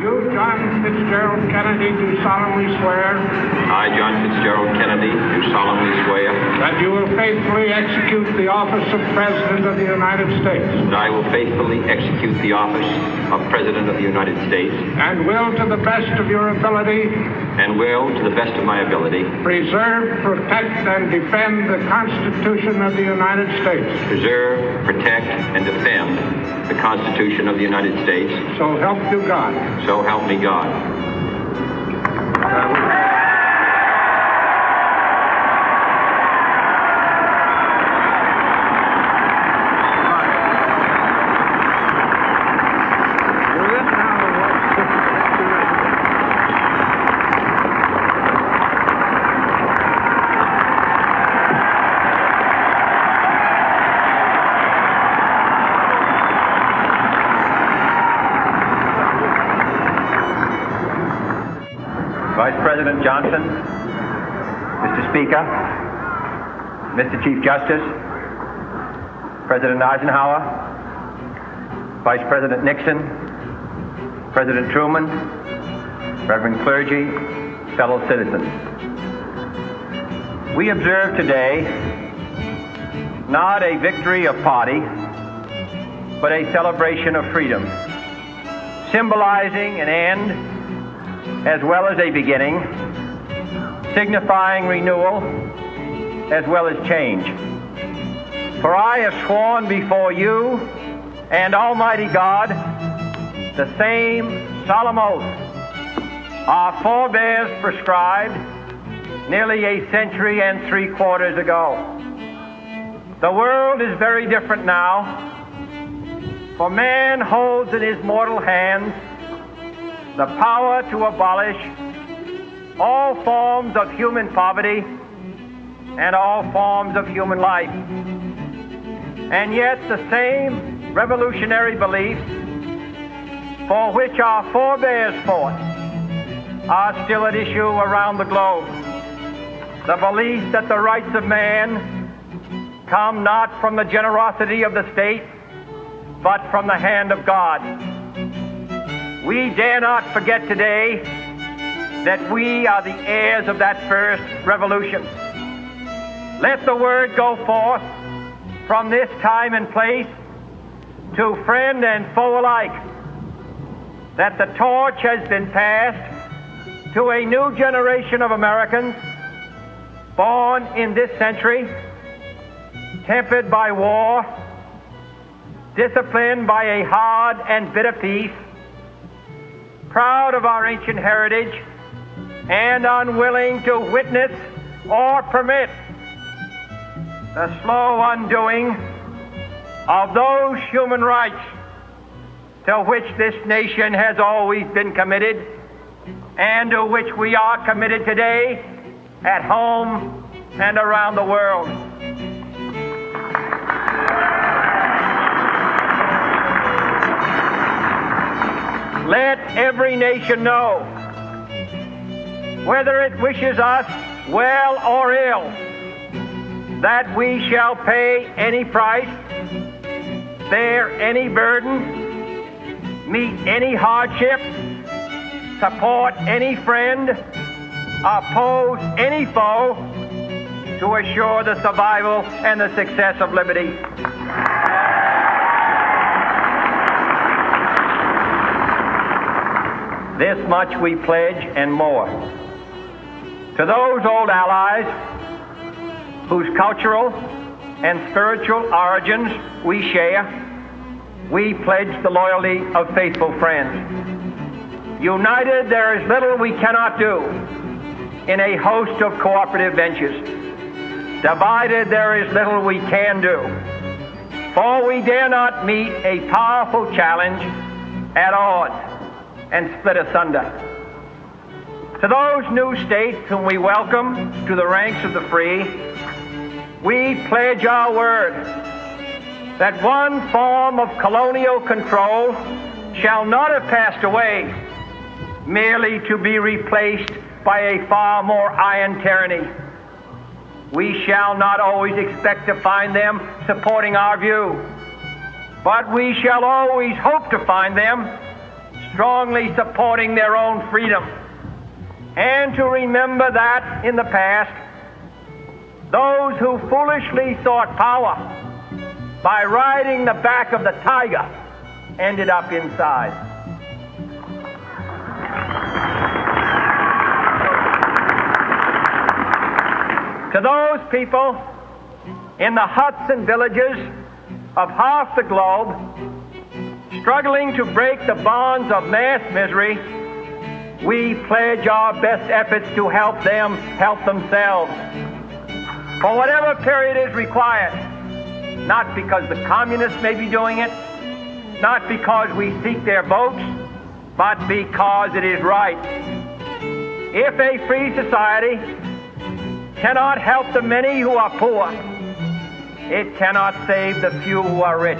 You, John Fitzgerald Kennedy, do solemnly swear I, John Fitzgerald Kennedy, do solemnly swear that you will faithfully execute the office of President of the United States that I will faithfully execute the office of President of the United States and will, to the best of your ability, and will, to the best of my ability, preserve, protect, and defend the Constitution of the United States. preserve, protect, and defend the Constitution of the United States. So help you God. So help me God. Vice President Johnson, Mr. Speaker, Mr. Chief Justice, President Eisenhower, Vice President Nixon, President Truman, Reverend clergy, fellow citizens. We observe today not a victory of party, but a celebration of freedom, symbolizing an end as well as a beginning, signifying renewal as well as change. For I have sworn before you and Almighty God the same solemn oath our forebears prescribed nearly a century and 3/4 ago. The world is very different now, for man holds in his mortal hands the power to abolish all forms of human poverty and all forms of human life. And yet the same revolutionary beliefs for which our forebears fought are still at issue around the globe. The belief that the rights of man come not from the generosity of the state, but from the hand of God. We dare not forget today that we are the heirs of that first revolution. Let the word go forth from this time and place to friend and foe alike that the torch has been passed to a new generation of Americans born in this century, tempered by war, disciplined by a hard and bitter peace, proud of our ancient heritage, and unwilling to witness or permit the slow undoing of those human rights to which this nation has always been committed and to which we are committed today at home and around the world. Let every nation know, whether it wishes us well or ill, that we shall pay any price, bear any burden, meet any hardship, support any friend, oppose any foe to assure the survival and the success of liberty. This much we pledge and more. To those old allies whose cultural and spiritual origins we share, we pledge the loyalty of faithful friends. United, there is little we cannot do in a host of cooperative ventures. Divided, there is little we can do. For we dare not meet a powerful challenge at odds and split asunder. To those new states whom we welcome to the ranks of the free, we pledge our word that one form of colonial control shall not have passed away, merely to be replaced by a far more iron tyranny. We shall not always expect to find them supporting our view, but we shall always hope to find them strongly supporting their own freedom, and to remember that in the past, those who foolishly sought power by riding the back of the tiger ended up inside. To those people in the huts and villages of half the globe struggling to break the bonds of mass misery, we pledge our best efforts to help them help themselves. For whatever period is required, not because the communists may be doing it, not because we seek their votes, but because it is right. If a free society cannot help the many who are poor, it cannot save the few who are rich.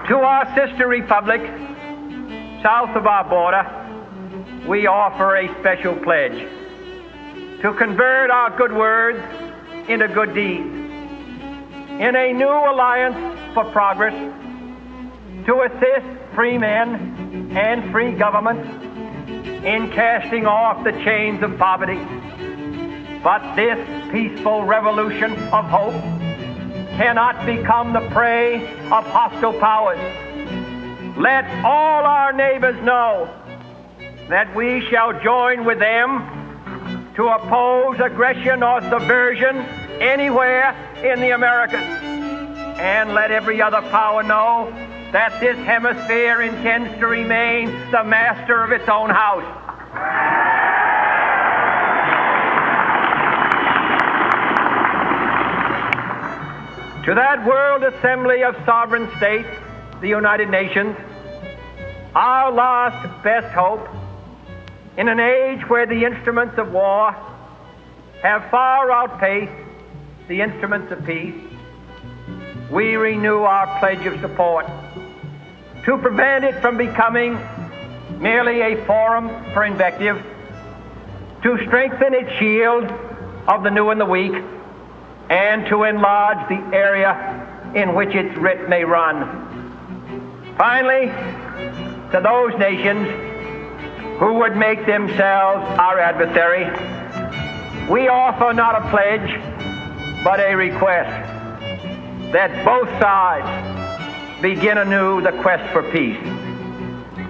To our sister republics south of our border, we offer a special pledge to convert our good words into good deeds, in a new alliance for progress, to assist free men and free governments in casting off the chains of poverty. But this peaceful revolution of hope cannot become the prey of hostile powers. Let all our neighbors know that we shall join with them to oppose aggression or subversion anywhere in the Americas. And let every other power know that this hemisphere intends to remain the master of its own house. To that World Assembly of Sovereign States, the United Nations, our last best hope, in an age where the instruments of war have far outpaced the instruments of peace, we renew our pledge of support to prevent it from becoming merely a forum for invective, to strengthen its shield of the new and the weak, and to enlarge the area in which its writ may run. Finally, to those nations who would make themselves our adversary, we offer not a pledge, but a request that both sides begin anew the quest for peace.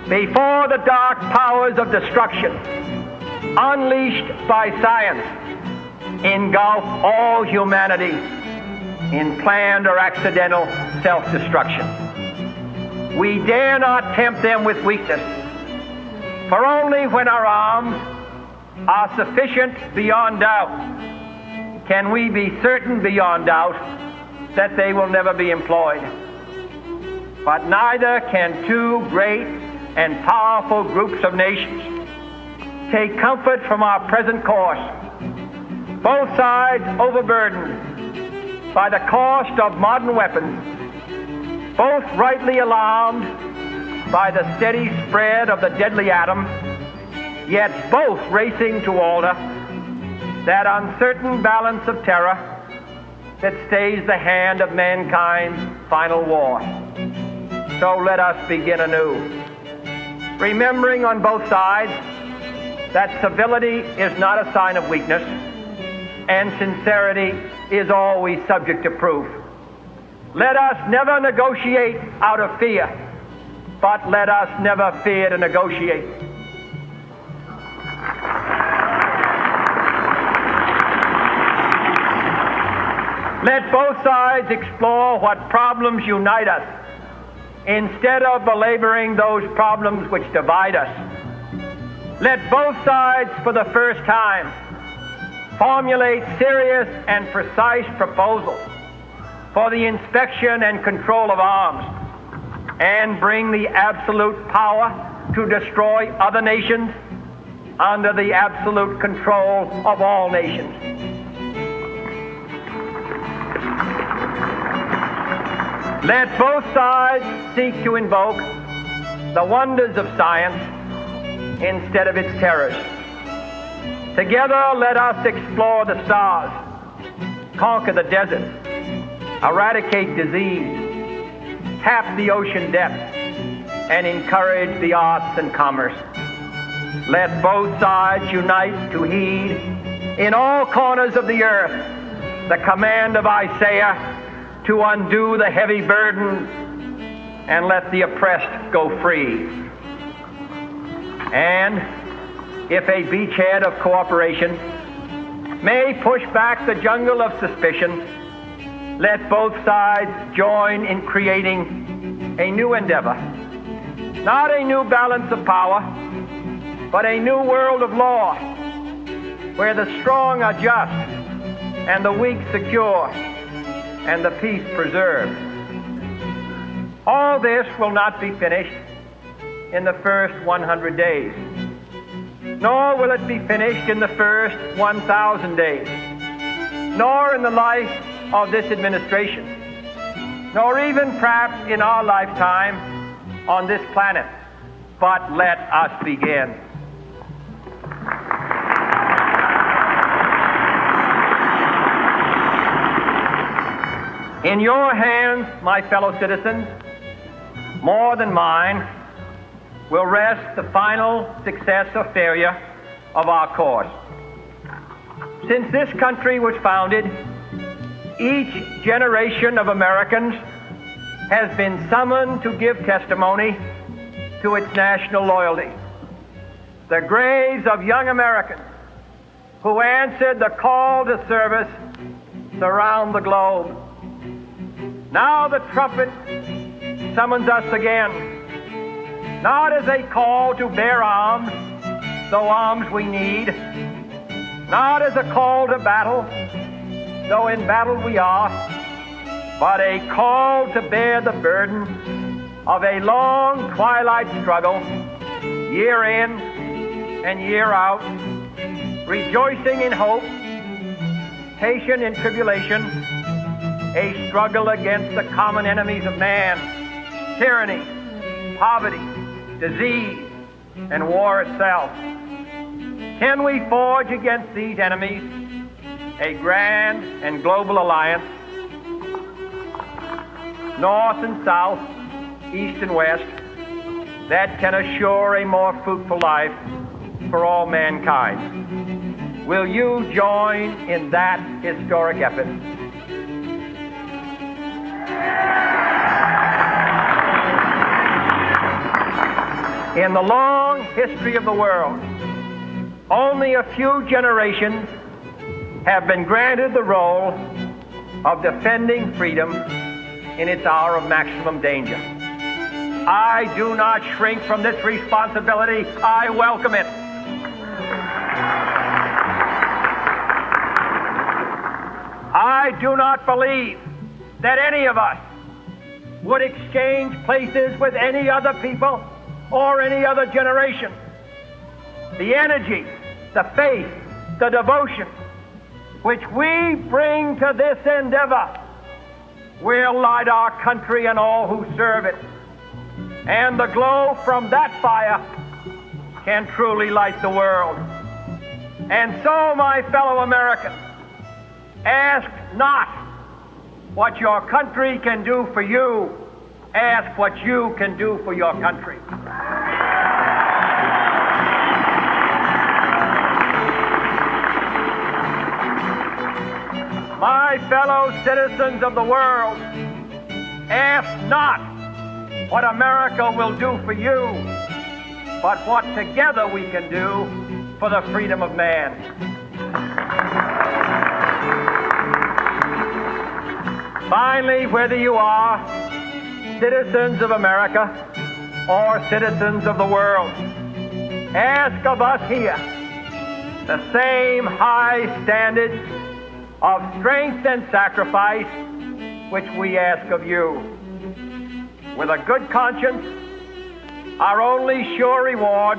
Before the dark powers of destruction, unleashed by science, engulf all humanity in planned or accidental self-destruction. We dare not tempt them with weakness, for only when our arms are sufficient beyond doubt can we be certain beyond doubt that they will never be employed. But neither can two great and powerful groups of nations take comfort from our present course, both sides overburdened by the cost of modern weapons, both rightly alarmed by the steady spread of the deadly atom, yet both racing to alter that uncertain balance of terror that stays the hand of mankind's final war. So let us begin anew, remembering on both sides that civility is not a sign of weakness, and sincerity is always subject to proof. Let us never negotiate out of fear, but let us never fear to negotiate. Let both sides explore what problems unite us, instead of belaboring those problems which divide us. Let both sides, for the first time, formulate serious and precise proposals for the inspection and control of arms, and bring the absolute power to destroy other nations under the absolute control of all nations. Let both sides seek to invoke the wonders of science instead of its terrors. Together, let us explore the stars, conquer the deserts, eradicate disease, tap the ocean depths, and encourage the arts and commerce. Let both sides unite to heed in all corners of the earth the command of Isaiah to undo the heavy burdens and let the oppressed go free. And if a beachhead of cooperation may push back the jungle of suspicion, let both sides join in creating a new endeavor, not a new balance of power, but a new world of law, where the strong are just and the weak secure and the peace preserved. All this will not be finished in the first 100 days, nor will it be finished in the first 1,000 days, nor in the life of this administration, nor even perhaps in our lifetime on this planet. But let us begin. In your hands, my fellow citizens, more than mine, will rest the final success or failure of our course. Since this country was founded, each generation of Americans has been summoned to give testimony to its national loyalty. The graves of young Americans who answered the call to service surround the globe. Now the trumpet summons us again, not as a call to bear arms, though arms we need, not as a call to battle, though in battle we are, but a call to bear the burden of a long twilight struggle, year in and year out, rejoicing in hope, patient in tribulation, a struggle against the common enemies of man, tyranny, poverty, disease, and war itself. Can we forge against these enemies a grand and global alliance, north and south, east and west, that can assure a more fruitful life for all mankind? Will you join in that historic effort? In the long history of the world, only a few generations have been granted the role of defending freedom in its hour of maximum danger. I do not shrink from this responsibility. I welcome it. I do not believe that any of us would exchange places with any other people or any other generation. The energy, the faith, the devotion which we bring to this endeavor will light our country and all who serve it. And the glow from that fire can truly light the world. And so, my fellow Americans, ask not what your country can do for you. Ask what you can do for your country. My fellow citizens of the world, ask not what America will do for you, but what together we can do for the freedom of man. Finally, whether you are citizens of America or citizens of the world, ask of us here the same high standards of strength and sacrifice which we ask of you. With a good conscience, our only sure reward,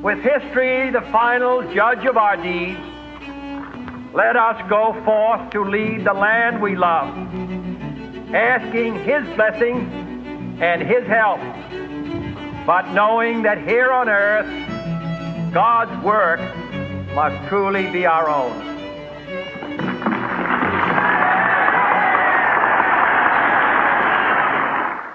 with history the final judge of our deeds, let us go forth to lead the land we love, asking His blessing and His help, but knowing that here on earth, God's work must truly be our own.